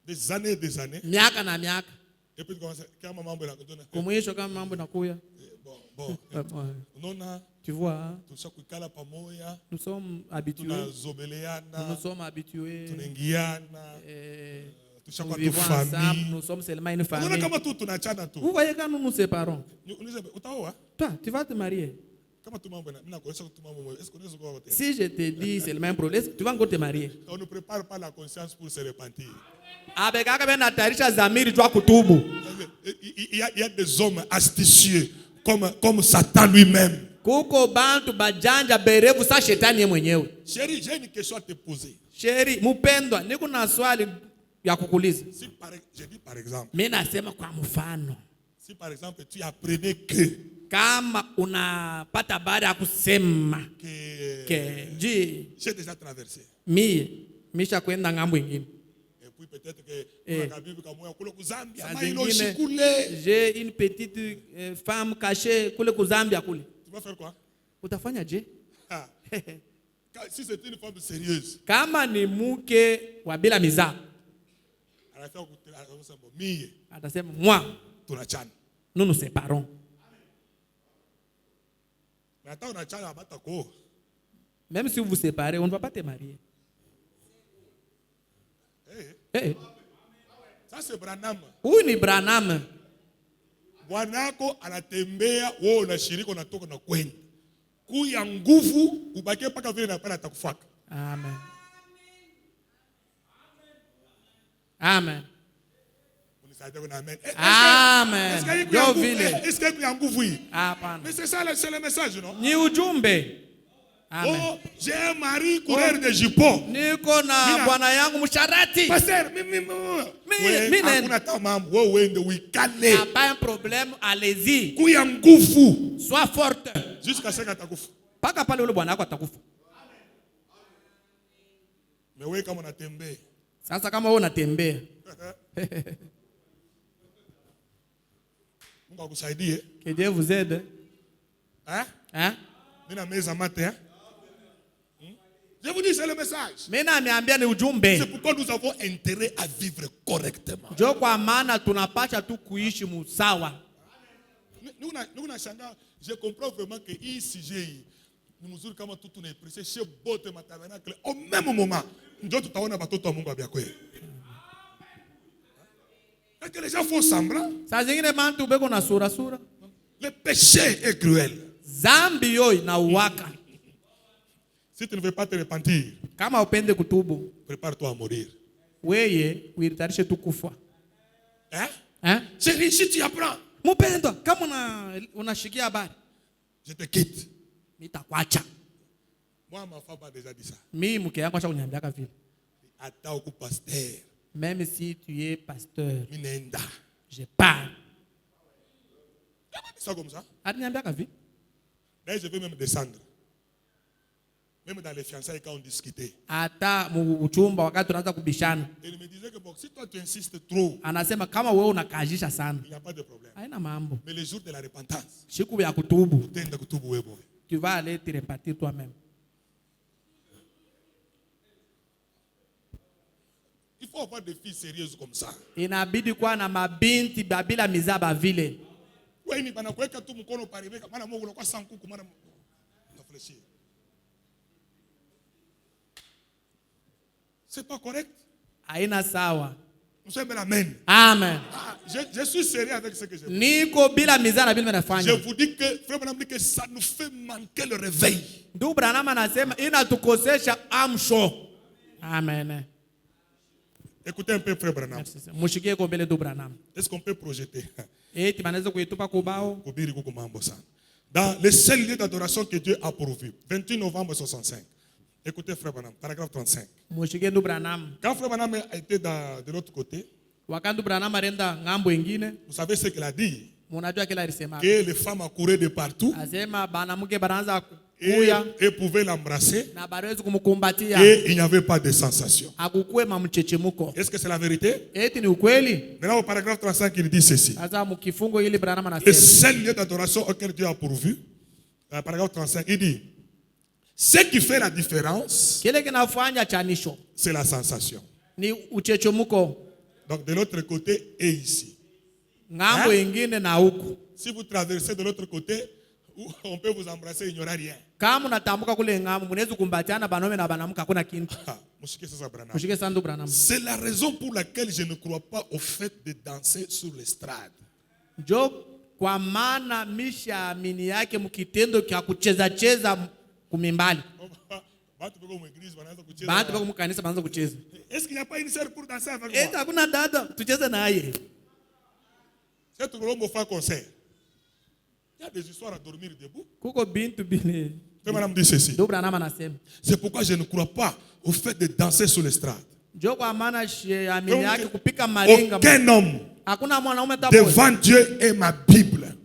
des années et des années. Miaka na miaka. Et puis commencer kama mambo yanakutana. Kumwisho kama mambo nakuya. Bon. Tu vois, nous sommes habitués. Nous sommes habitués. Nous vivons ensemble. Nous sommes seulement une famille. Vous voyez quand nous nous séparons. Toi, tu vas te marier. Si je te dis c'est le même problème, tu vas encore te marier. On ne prépare pas la conscience pour se repentir. Il y a des hommes astucieux comme Satan lui-même. Chérie, j'ai une question à te poser. Chérie, mupendwa, niko na swali ya kukuuliza. Je dis par exemple. Mimi nasema kwa mfano. Si par exemple tu apprenais que kama unapata habari ya kusema j'ai déjà traversé. Misha kwenda ngambo nyingine. Et puis peut-être que j'ai une petite femme cachée kule ku Zambia kule. Tu vas faire quoi? Utafanya je? Si c'est une femme sérieuse. Kama ni mke wa bila mizaa. Atasema moi, nous nous séparons. Même si vous vous séparez, on ne va pas te marier. Ça c'est Branham. Huyu ni Branham. Bwanako anatembea wewe unashiriki unatoka na kwenda. Kuya nguvu ubakie paka vile na pala atakufaka. Amen. Amen. Amen. Est-ce que kuya nguvu hii? Mais c'est ça c'est le message, non? Ni ujumbe. Amen. Oh, j'ai un mari coureur de jupons. Niko na bwana yangu msharati. Pasteur, hakuna tamambo wewe uende uikale. Pas un problème, allez-y. Kuya nguvu. Sois forte. Jusqu'à ce que atakufa. Paka pale ule bwana wako atakufa. Mais wewe kama unatembea. Sasa kama wewe unatembea. Mungu akusaidie. Que Dieu vous aide. Hein? Nina meza mate, hein? Je vous dis, c'est le message. C'est pourquoi nous avons intérêt à vivre correctement. Je comprends vraiment que ici, nous nous disons comment tout est pressé chez Bote Matabernacle. Au même moment, nous avons que les gens font semblant. Le péché est cruel. Si tu ne veux pas te repentir, prépare-toi à mourir. Hein? Chérie, si tu apprends, je te quitte. Moi, ma femme a déjà dit ça. Même si tu es pasteur, je pars. C'est comme ça. D'ailleurs, je vais même descendre. Même dans les fiançailles, quand on discutait. Il me disait que bon, si toi tu insistes trop, il n'y a pas de problème. Mais le jour de la repentance, tu vas aller te repartir toi-même. Il faut avoir des filles sérieuses comme ça. C'est pas correct. Nous sommes amen. Amen. Je suis sérieux avec ce que je dis. Je vous dis que frère Branham dit que ça nous fait manquer le réveil. Amen. Écoutez un peu frère Branham. Est-ce qu'on peut projeter? Dans le seul lieu d'adoration que Dieu a pourvu, 28 novembre 65. Écoutez frère Branham, paragraphe 35. Quand frère Branham a été de l'autre côté, vous savez ce qu'il a dit? Que les femmes accouraient de partout et pouvaient l'embrasser et il n'y avait pas de sensation. Est-ce que c'est la vérité? Maintenant au paragraphe 35 il dit ceci. Le seul lieu d'adoration auquel Dieu a pourvu, paragraphe 35, il dit ce qui fait la différence, c'est la sensation. Donc de l'autre côté et ici. Hein? Si vous traversez de l'autre côté, on peut vous embrasser, il n'y aura rien. C'est la raison pour laquelle je ne crois pas au fait de danser sur l'estrade. Est-ce qu'il n'y a pas une sœur pour danser avec moi? C'est tout le monde fait concert. Il y a des histoires à dormir debout. Madame dit ceci. C'est pourquoi je ne crois pas au fait de danser sur l'estrade. Aucun homme devant Dieu est ma Bible.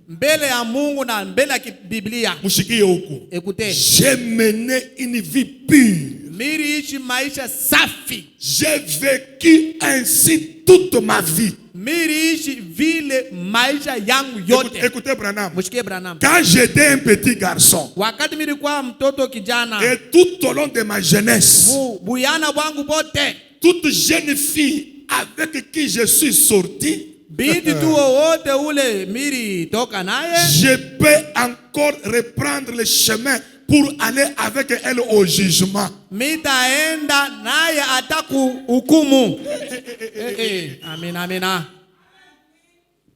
J'ai mené une vie pure Miri ishi maisha safi. J'ai vécu ainsi toute ma vie. Miri ishi vile maisha yangu yote. Écoutez Branham. Mushikie Branham. Quand j'étais un petit garçon, wakati miri kwa mtoto kijana, et tout au long de ma jeunesse, buyana wangu bote, toute jeune fille avec qui je suis sorti, binti tu wote ule miri toka naye, je peux encore reprendre le chemin pour aller avec elle au jugement. Mitaenda naye ataku hukumu. Amina, amina.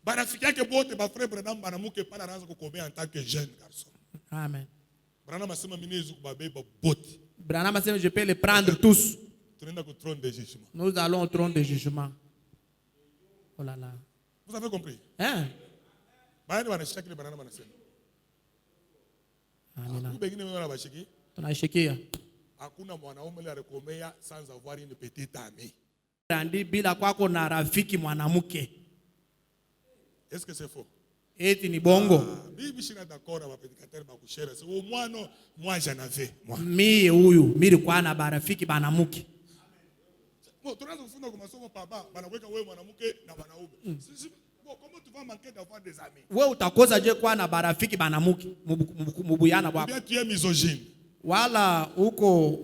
Barafiki yake bote ba frère Branham banamuke pala anaanza kukomea en tant que jeune garçon. Amen. Branham asema mimi nizo kubabeba bote. Branham asema je peux les prendre tous. Tunaenda ku trône de jugement. Nous allons au trône de jugement. Oh là là. Vous avez compris? Hein? Bana wanashika kile Branham anasema. Amina. Wengine wao wanabashiki. Tunashikia. Hakuna mwanaume ile alikomea sans avoir une petite amie. Randi bila kwako na rafiki mwanamke. Est-ce que c'est faux? Eti ni bongo. Bibi shina d'accord na prédicateur ba kushare. C'est au moins non, moi j'en avais moi. Mie huyu, miri kwa na barafiki banamuke. Bon, tunaanza kufunda kwa masomo baba, banaweka wewe mwanamke na wanaume. Bon, comment tu vas manquer d'avoir des amis? Wewe utakosa je kwa na barafiki banamuke, mubuyana bwako. Bien tu es misogyne. Wala uko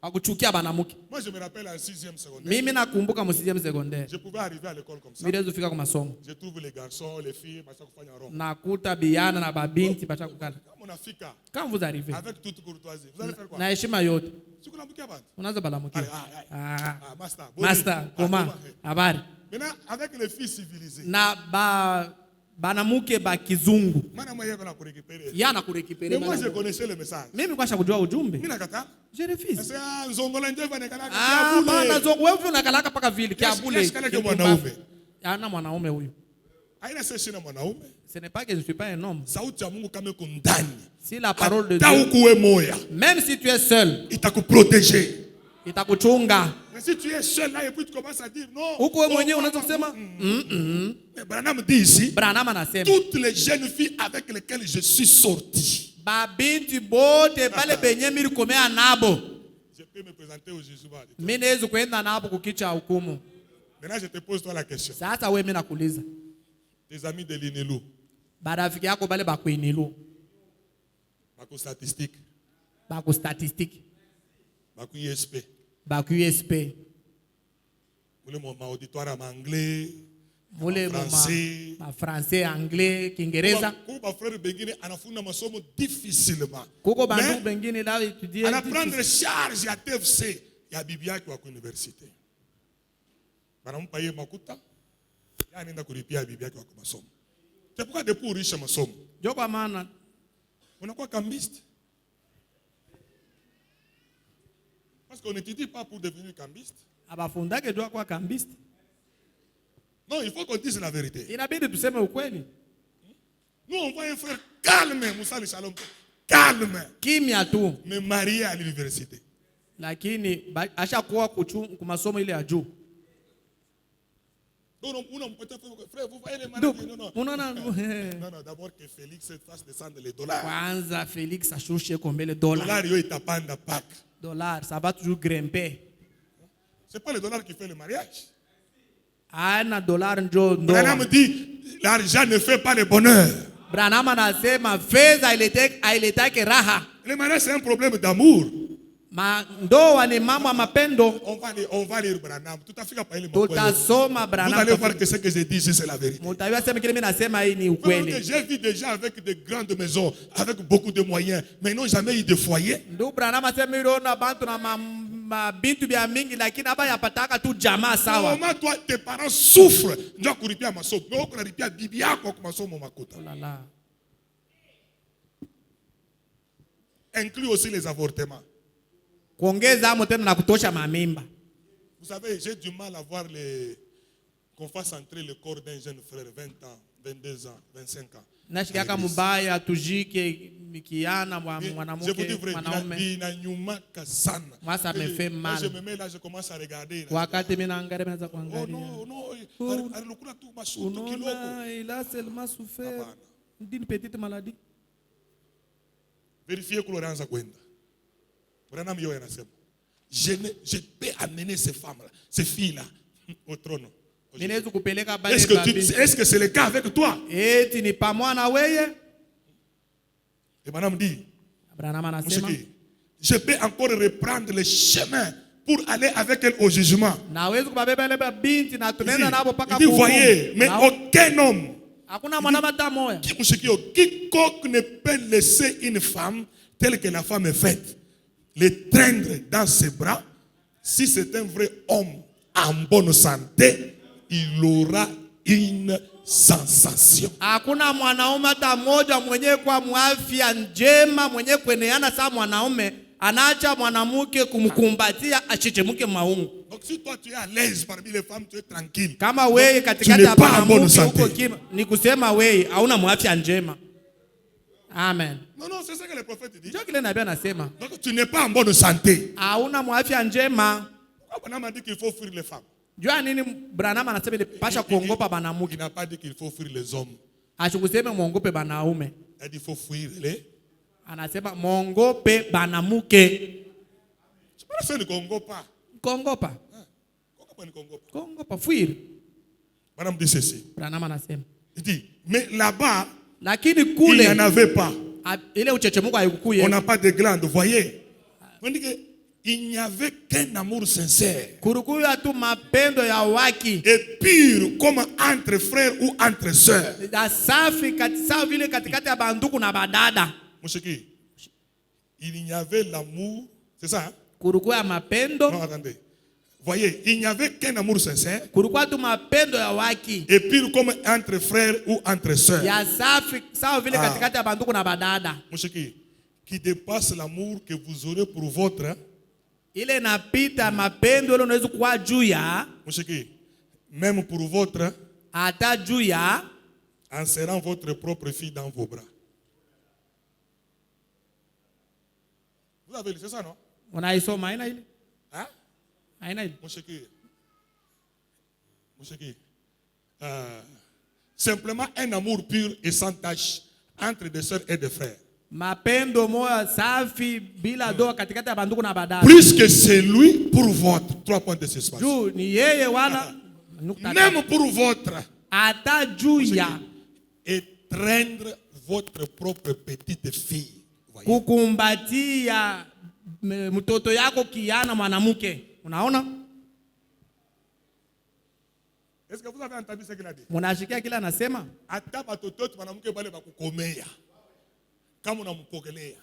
wakuchukia banamuke. Moi je me rappelle en 6e secondaire. Mimi nakumbuka mu 6e secondaire. Je pouvais arriver à l'école comme ça. Mimi nilizofika kwa masomo. Je trouve les garçons, les filles, basa kufanya rond. Nakuta biana na babinti bacha kukana. Kama unafika. Quand vous arrivez. Avec toute courtoisie. Vous allez faire quoi? Na heshima yote. Siku namkia bana. Unaanza balamukia. Master. Master, comment? Habari. Maintenant avec les filles civilisées. Na banamuke ba kizungu. Maana mwa yeye anakurekipere. Yana kurekipere. Mais moi je connaissais le message. Mimi kwasha kujua ujumbe. Mimi nakata. Je refuse. Sasa nzongola ndio vanekana kiabule. Bana zongo wewe unakalaka paka vile kiabule. Kile mwanaume. Ana mwanaume huyu. Haina sisi na mwanaume. Ce n'est pas que je suis pas un homme. Sauti ya Mungu kama iko ndani. Si la parole de Dieu. Ukuwe moya. Même si tu es seul. Itakuprotéger. Itakuchunga. Mais si tu es seul là et puis tu commences à dire non. Huko wewe mwenyewe unaanza kusema Mais Branham dit ici. Branham anasema. Toutes les jeunes filles avec lesquelles je suis sorti. Babinti bote pale benye mimi komea nabo. Je peux me présenter au jugement. Mimi naweza kwenda nabo kukicha hukumu. Maintenant je te pose toi la question. Sasa wewe mimi nakuuliza. Tes amis de l'Inelu. Barafiki yako bale bakuinilu. Bako statistique. Bako statistique. Bako ISP. Bako USP. Mule mon auditoire en anglais. Mule ma français, anglais, Kiingereza. Kuba frère bengine anafunda masomo difficilement. Kuko bandu bengine la étudier. Ana prendre charge ya TFC ya bibi yake wa université. Banampa yeye makuta. Ya anaenda kulipia bibi yake wa masomo. C'est pourquoi depuis riche masomo. Joko maana unakuwa cambiste. Parce qu'on n'étudie pas pour devenir cambiste. Abafundake jua kwa cambiste. Non, il faut qu'on dise la vérité. Inabidi tuseme ukweli. Nous on voit un frère calme, Moussa le Shalom. Calme. Kimya tu. Mais marié à l'université. Lakini ashakuwa kumasomo ile ya juu. Donc frère, vous voyez les maladies. Non, d'abord que Félix fasse descendre les dollars. Kwanza Félix ashushe kombele dollars. Dollars yo itapanda pack. Dollars, ça va toujours grimper. C'est pas le dollar qui fait le mariage. Ana dollar njo ndo. Branham dit l'argent ne fait pas le bonheur. Branham anasema fedha ailetake raha. Le mariage c'est un problème d'amour. Ndoa ni mambo ya mapendo. On va lire Branham. Tout à fait pas ile mapendo. Tutasoma Branham. Vous allez voir que ce que je dis c'est la vérité. Mutayua sema kile mimi nasema hii ni ukweli. J'ai vu des gens avec de grandes maisons, avec beaucoup de moyens, mais ils n'ont jamais eu de foyer. Ndio Branham asema iliona bantu na mabintu bya mingi lakini hapa yapataka tu jamaa sawa. Comment toi tes parents souffrent, ndio kuripia masomo. Ndio kuripia bibi yako kwa masomo makuta. Oh là là. Inclut aussi les avortements. Kuongeza amo tena na kutosha mamimba. Vous savez, j'ai du mal à voir qu'on fasse entrer le corps d'un jeune frère 20 ans, 22 ans, 25 ans. Nashikaka mubaya tujike mikiana mwanamke mwanaume. Moi ça me fait mal. Je me mets là, je commence à regarder. Wakati mimi naangalia naanza kuangalia. Non, alikula tu mashuto kiloko. Il a seulement souffert d'une petite maladie. Vérifiez que l'on kwenda. Je peux amener ces femmes-là, ces filles-là, au trône. Est-ce que c'est le cas avec toi? Et madame dit, je peux encore reprendre le chemin pour aller avec elle au jugement. Il dit, voyez, mais aucun homme, quiconque ne peut laisser une femme telle que la femme est faite, le traîner dans ses bras, si c'est un vrai homme en bonne santé, il aura une sensation. Hakuna mwanaume hata mmoja mwenye kwa mwafia njema mwenye kueneana saa mwanaume anaacha mwanamke kumkumbatia achichemuke maungu. Donc si toi tu es à l'aise parmi les femmes, tu es tranquille. Kama wewe katikati ya mwanamke huko kima ni kusema wewe hauna mwafia njema. Amen. Non, c'est ça que le prophète dit. Donc tu n'es pas en bonne santé. Hauna mwafia njema. Pourquoi on a dit qu'il faut fuir les femmes? Jua nini Branham anasema pasha kuongopa banamuke. Il n'a pas dit qu'il faut fuir les hommes. Asikusema muongope banaume. Il dit qu'il faut fuir les. Anasema muongope banamuke. C'est pas ça ne kongopa. Kongopa. Kongopa fuir. Madame dit ceci. Branham anasema. Il dit mais là-bas lakini il kule n'y en avait pas. Ile uchechemuko haikukuye. On n'a pas de glande, voyez. On dit que il n'y avait qu'un amour sincère. Kurukuya tu mapendo ya waki. Et pur comme entre frères ou entre sœurs. Da safi katisa vile katikati ya banduku na badada. Moucheki. Il y avait l'amour, c'est ça? Hein? Kurukuya mapendo. Non, attendez. Voyez, il n'y avait qu'un amour sincère. Kurukuya tu mapendo ya waki. Et pur comme entre frères ou entre sœurs. Ya safi sawa vile katikati ya banduku na badada. Moucheki. Qui dépasse l'amour que vous aurez pour votre. Ile napita mapendo ile unaweza kuwa juu ya même pour votre ata juu ya en serrant votre propre fille dans vos bras. Vous avez lu, c'est ça, non? Unaisoma aina ile? Hein? Aina ile? Simplement un amour pur et sans tache entre des sœurs et des frères. Mapendo moya safi bila doa katikati ya banduku na badala. Plus que c'est lui pour votre. 3 points de suspense. Juu ni yeye wala même pour votre. Ata juu ya étreindre votre propre petite fille. Kukumbatia mtoto yako kiana mwanamke. Unaona? Est-ce que vous avez entendu ce qu'il a dit? Munashikia kila anasema? Ata batoto mwanamke bale bakukomea. Comme on a mpokelea,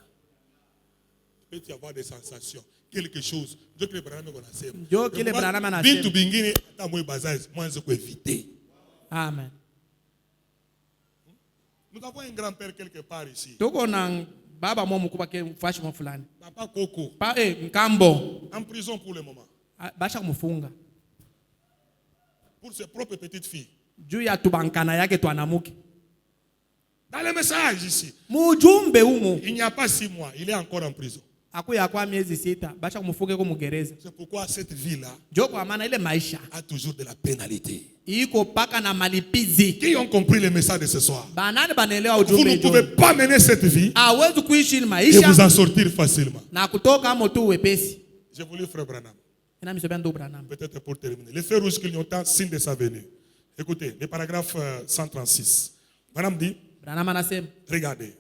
peut y avoir des sensations, quelque chose. Dieu que le Branham connaisse. Dieu que le Branham connaisse. Bintu bingine ata moi bazaz, moi je peux éviter. Amen. Nous avons un grand-père quelque part ici. Toko na baba mwa mkubwa ke mfashi mwa fulani. Papa Koko. Nkambo. En prison pour le moment. Basha kumufunga. Pour ses propres petites filles. Juu ya tubankana yake twanamuke. Dans le message ici, il n'y a pas 6 mois, il est encore en prison. C'est pourquoi cette vie-là a toujours de la pénalité. Qui ont compris le message de ce soir? Vous ne pouvez pas mener cette vie et vous en sortir facilement. J'ai voulu frère Branham. Peut-être pour terminer. Les feux rouges clignotant, signe de sa venue. Écoutez, le paragraphe 136. Madame dit, regardez.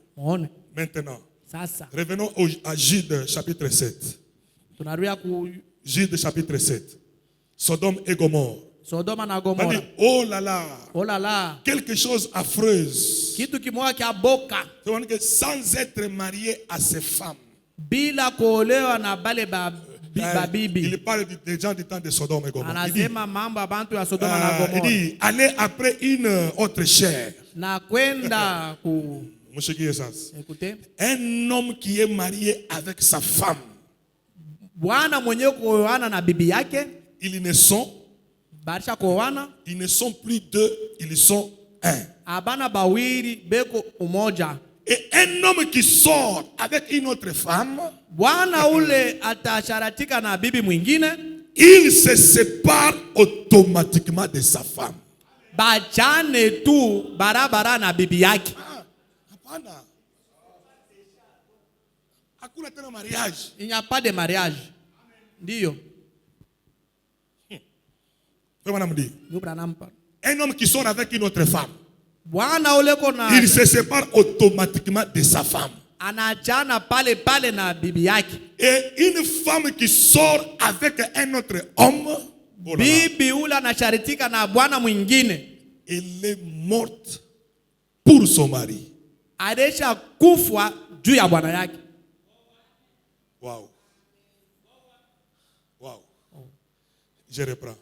Maintenant, revenons à Jude chapitre 7. Jude chapitre 7. Sodome et Gomorrhe. Oh là là. Quelque chose affreuse. Sans être marié à ces femmes. Il parle des gens du temps de Sodome et Gomorrhe. Il dit, allez après une autre chair. Un homme qui est marié avec sa femme. Ils ne sont plus deux, ils sont un. Et un homme qui sort avec une autre femme, il se sépare automatiquement de sa femme. Il n'y a pas de mariage. Dio. Un homme qui sort avec une autre femme, il se sépare automatiquement de sa femme. Et une femme qui sort avec un autre homme, elle est morte pour son mari. Wow. Wow. Je reprends.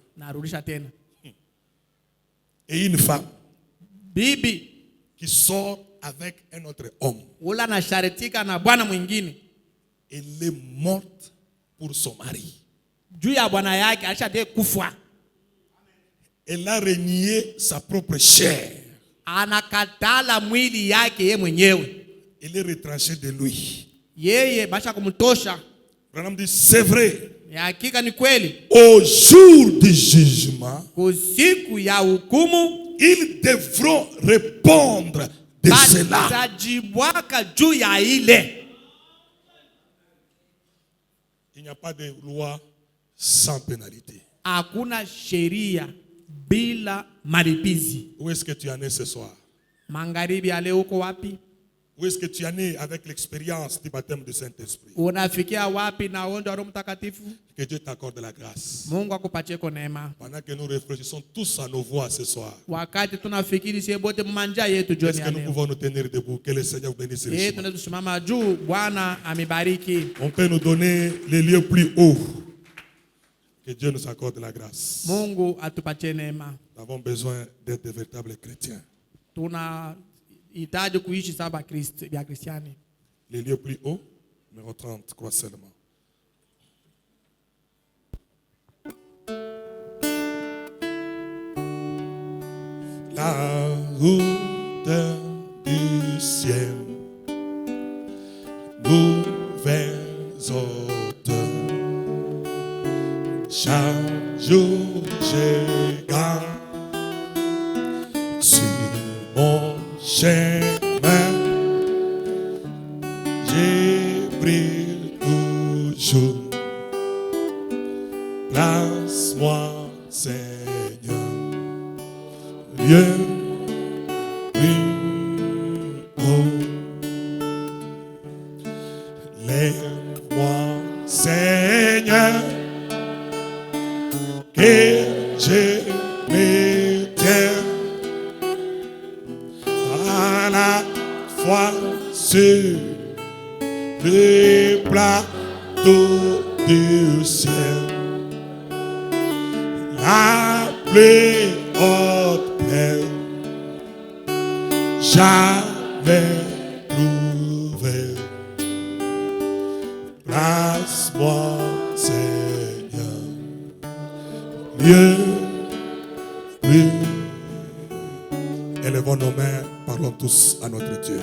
Et une femme qui sort avec un autre homme, elle est morte pour son mari. Elle a renié sa propre chair. Elle est retranchée de lui. Branham dit, c'est vrai. Au jour du jugement, ils devront répondre de cela. Il n'y a pas de loi sans pénalité. Où est-ce que tu en es ce soir? Où est-ce que tu en es avec l'expérience du baptême du Saint-Esprit? Que Dieu t'accorde la grâce. Pendant que nous réfléchissons tous à nos voix ce soir, est-ce que nous pouvons nous tenir debout? Que le Seigneur vous bénisse richement. On peut nous donner les lieux plus hauts. Que Dieu nous accorde la grâce. Nous avons besoin d'être de véritables chrétiens. Les lieux plus hauts, numéro 30, crois seulement. La route du ciel, nouvelles hôtes, chaque jour je gagne sur mon chemin, j'ai brille toujours. Place-moi, Seigneur, lieu plus haut. Lève-moi, Seigneur, que je me tienne à la fois sur le plateau du ciel. La plus haute plaine, jamais trouvé. Place-moi, Seigneur, lieu plus. Élevons nos mains, parlons tous à notre Dieu.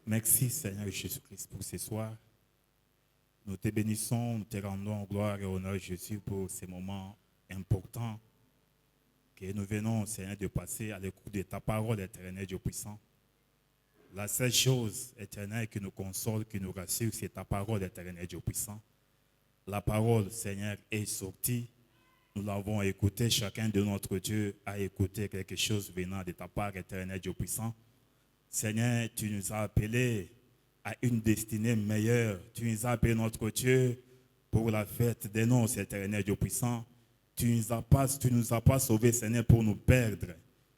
Merci Seigneur Jésus-Christ pour ce soir. Nous te bénissons, nous te rendons gloire et honneur Jésus pour ces moments importants que nous venons Seigneur de passer à l'écoute de ta parole éternelle Dieu puissant. La seule chose éternelle qui nous console, qui nous rassure, c'est ta parole éternelle Dieu puissant. La parole Seigneur est sortie. Nous l'avons écouté, chacun de notre Dieu a écouté quelque chose venant de ta part éternelle Dieu puissant. Seigneur, tu nous as appelés à une destinée meilleure. Tu nous as appelés, notre Dieu, pour la fête des noces éternel Dieu puissant. Tu nous as pas sauvés, Seigneur, pour nous perdre.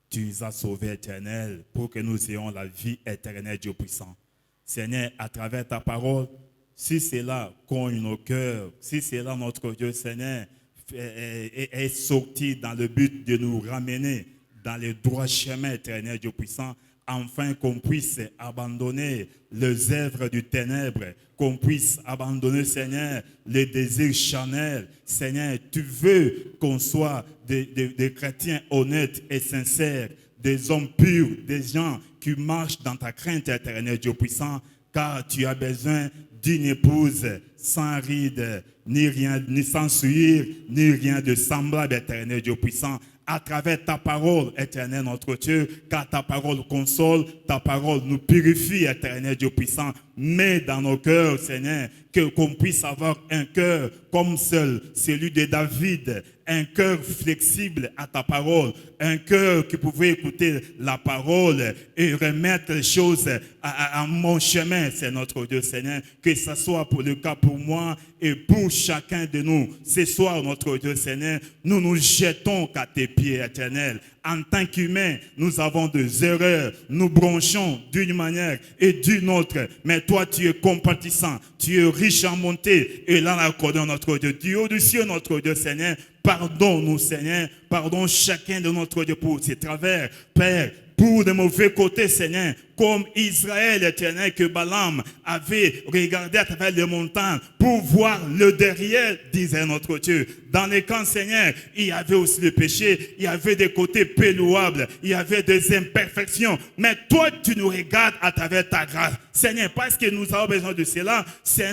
Tu nous as sauvés, éternel, pour que nous ayons la vie éternelle Dieu puissant. Seigneur, à travers ta parole, si cela cogne nos cœurs, si cela, notre Dieu, Seigneur, est sorti dans le but de nous ramener dans le droit chemin éternel Dieu puissant, afin qu'on puisse abandonner les œuvres du ténèbre, qu'on puisse abandonner, Seigneur, les désirs charnels. Seigneur, tu veux qu'on soit des chrétiens honnêtes et sincères, des hommes purs, des gens qui marchent dans ta crainte éternelle, Dieu puissant, car tu as besoin d'une épouse sans rides, ni rien, ni sans souillure, ni rien de semblable éternel, Dieu puissant. À travers ta parole, éternel notre Dieu, car ta parole console, ta parole nous purifie, éternel Dieu puissant. Mets dans nos cœurs, Seigneur, qu'on puisse avoir un cœur comme seul, celui de David, un cœur flexible à ta parole, un cœur qui pouvait écouter la parole et remettre les choses à mon chemin, c'est notre Dieu, Seigneur. Que ce soit pour le cas pour moi et pour chacun de nous. Ce soir, notre Dieu, Seigneur, nous nous jetons à tes pieds, éternel. En tant qu'humains, nous avons des erreurs, nous bronchons d'une manière et d'une autre. Mais toi, tu es compatissant, tu es riche en bonté. Et là, accordons notre Dieu. Du haut du ciel, notre Dieu, Seigneur, pardonne-nous, Seigneur. Pardonne chacun de notre Dieu pour ses travers, Père. Pour de mauvais côtés, Seigneur, comme Israël, éternel, que Balaam avait regardé à travers les montagnes pour voir le derrière, disait notre Dieu. Dans les camps, Seigneur, il y avait aussi le péché, il y avait des côtés peu louables, il y avait des imperfections. Mais toi, tu nous regardes à travers ta grâce. Seigneur, parce que nous avons besoin de cela,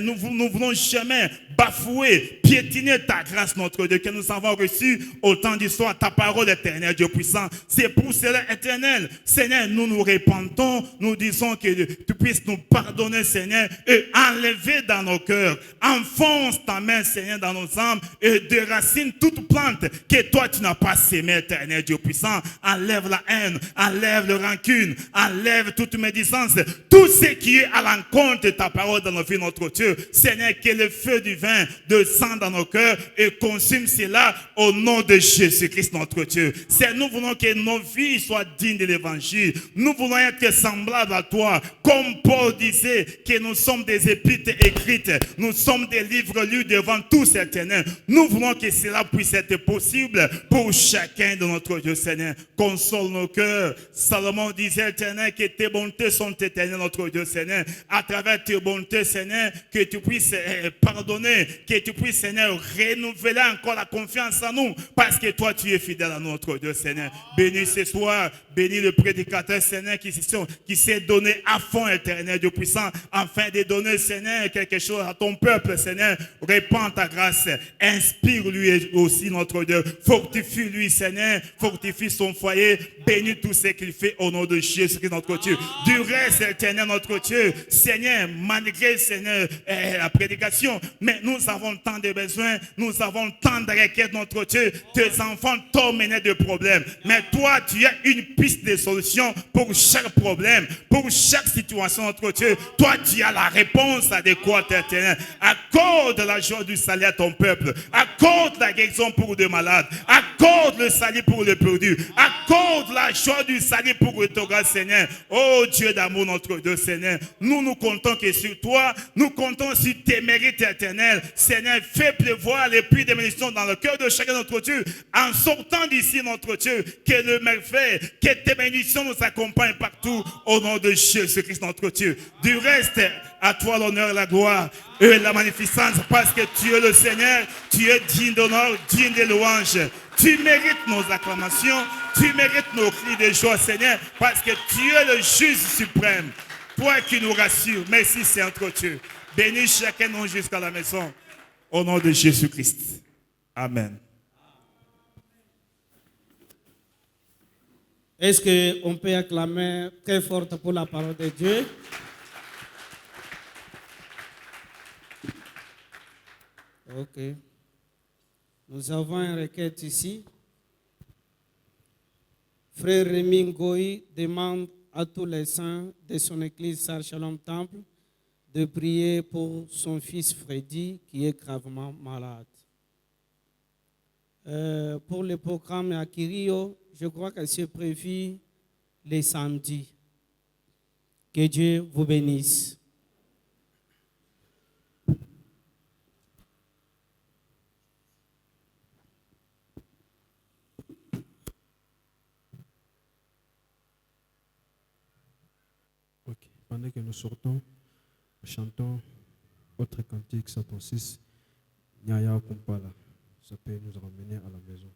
nous ne voulons jamais bafouer, piétiner ta grâce, notre Dieu, que nous avons reçu au temps d'histoire, ta parole éternelle, Dieu puissant. C'est pour cela, éternel, Seigneur, nous nous répandons, nous disons que tu puisses nous pardonner, Seigneur, et enlever dans nos cœurs. Enfonce ta main, Seigneur, dans nos âmes et déracine toute plante que toi tu n'as pas sémée, éternel Dieu puissant. Enlève la haine, enlève le rancune, enlève toute médisance, tout ce qui est à l'encontre de ta parole dans nos vies, notre Dieu. Seigneur, que le feu du vin descende dans nos cœurs et consume cela au nom de Jésus-Christ, notre Dieu. Seigneur, nous voulons que nos vies soient dignes de l'évangile. Nous voulons être semblables à toi. Comme Paul disait que nous sommes des épîtres écrites. Nous sommes des livres lus devant tous, éternel. Nous voulons que cela puisse être possible pour chacun de notre Dieu, Seigneur. Console nos cœurs. Salomon disait, éternel, que tes bontés sont éternelles, notre Dieu, Seigneur. À travers tes bontés, Seigneur, que tu puisses pardonner, que tu puisses, Seigneur, renouveler encore la confiance en nous, parce que toi, tu es fidèle à notre Dieu, Seigneur. Bénis ce soir, bénis le prédicateur, Seigneur, qui s'est donné à fond, éternel, Dieu puissant, afin de donner, Seigneur, quelque chose à ton peuple, Seigneur. Répands ta grâce, inspire-lui aussi, notre Dieu. Fortifie-lui, Seigneur, fortifie son foyer, bénis tout ce qu'il fait au nom de Jésus, notre Dieu. Du reste, éternel, notre Dieu, Seigneur, malgré, Seigneur, la prédication, mais nous avons tant de besoins, nous avons tant de requêtes, notre Dieu. Tes enfants t'ont mené de problèmes, mais toi, tu as une piste de solution pour chaque problème, pour chaque situation, notre Dieu. Toi, tu as la réponse adéquate, éternel. Accorde la joie du salut à ton peuple. Accorde la guérison pour les malades. Accorde le salut pour les perdus. Accorde la joie du salut pour le Toga, Seigneur. Oh Dieu d'amour, notre Dieu, Seigneur. Nous comptons que sur toi, nous comptons sur tes mérites éternels. Seigneur, fais pleuvoir les pluies de bénédiction dans le cœur de chacun de notre Dieu. En sortant d'ici, notre Dieu, que le merveille, que tes bénédictions nous accompagnent partout au nom de Jésus-Christ, notre Dieu. Du reste, à toi l'honneur et la gloire et la magnificence, parce que tu es le Seigneur, tu es digne d'honneur, digne de louange. Tu mérites nos acclamations, tu mérites nos cris de joie, Seigneur, parce que tu es le juge suprême. Toi qui nous rassures. Merci Saint-Dieu. Bénis chacun de nous jusqu'à la maison. Au nom de Jésus-Christ. Amen. Est-ce qu'on peut acclamer très fort pour la parole de Dieu? Ok. Nous avons une requête ici. Frère Rémi Ngoï demande à tous les saints de son église Sar Shalom Temple de prier pour son fils Freddy qui est gravement malade. Pour le programme à Kirio, je crois que c'est prévu les samedis. Que Dieu vous bénisse. Okay. Pendant que nous sortons, nous chantons autre cantique 106, Nyaya Kumpala. Ça peut nous ramener à la maison.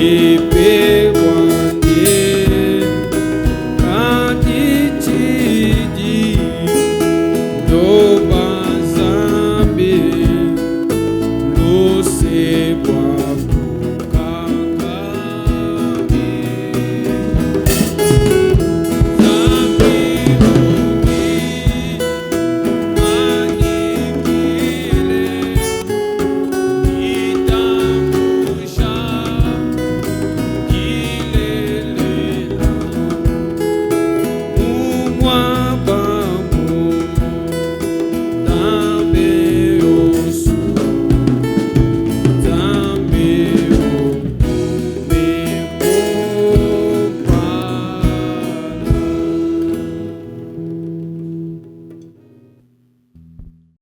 épée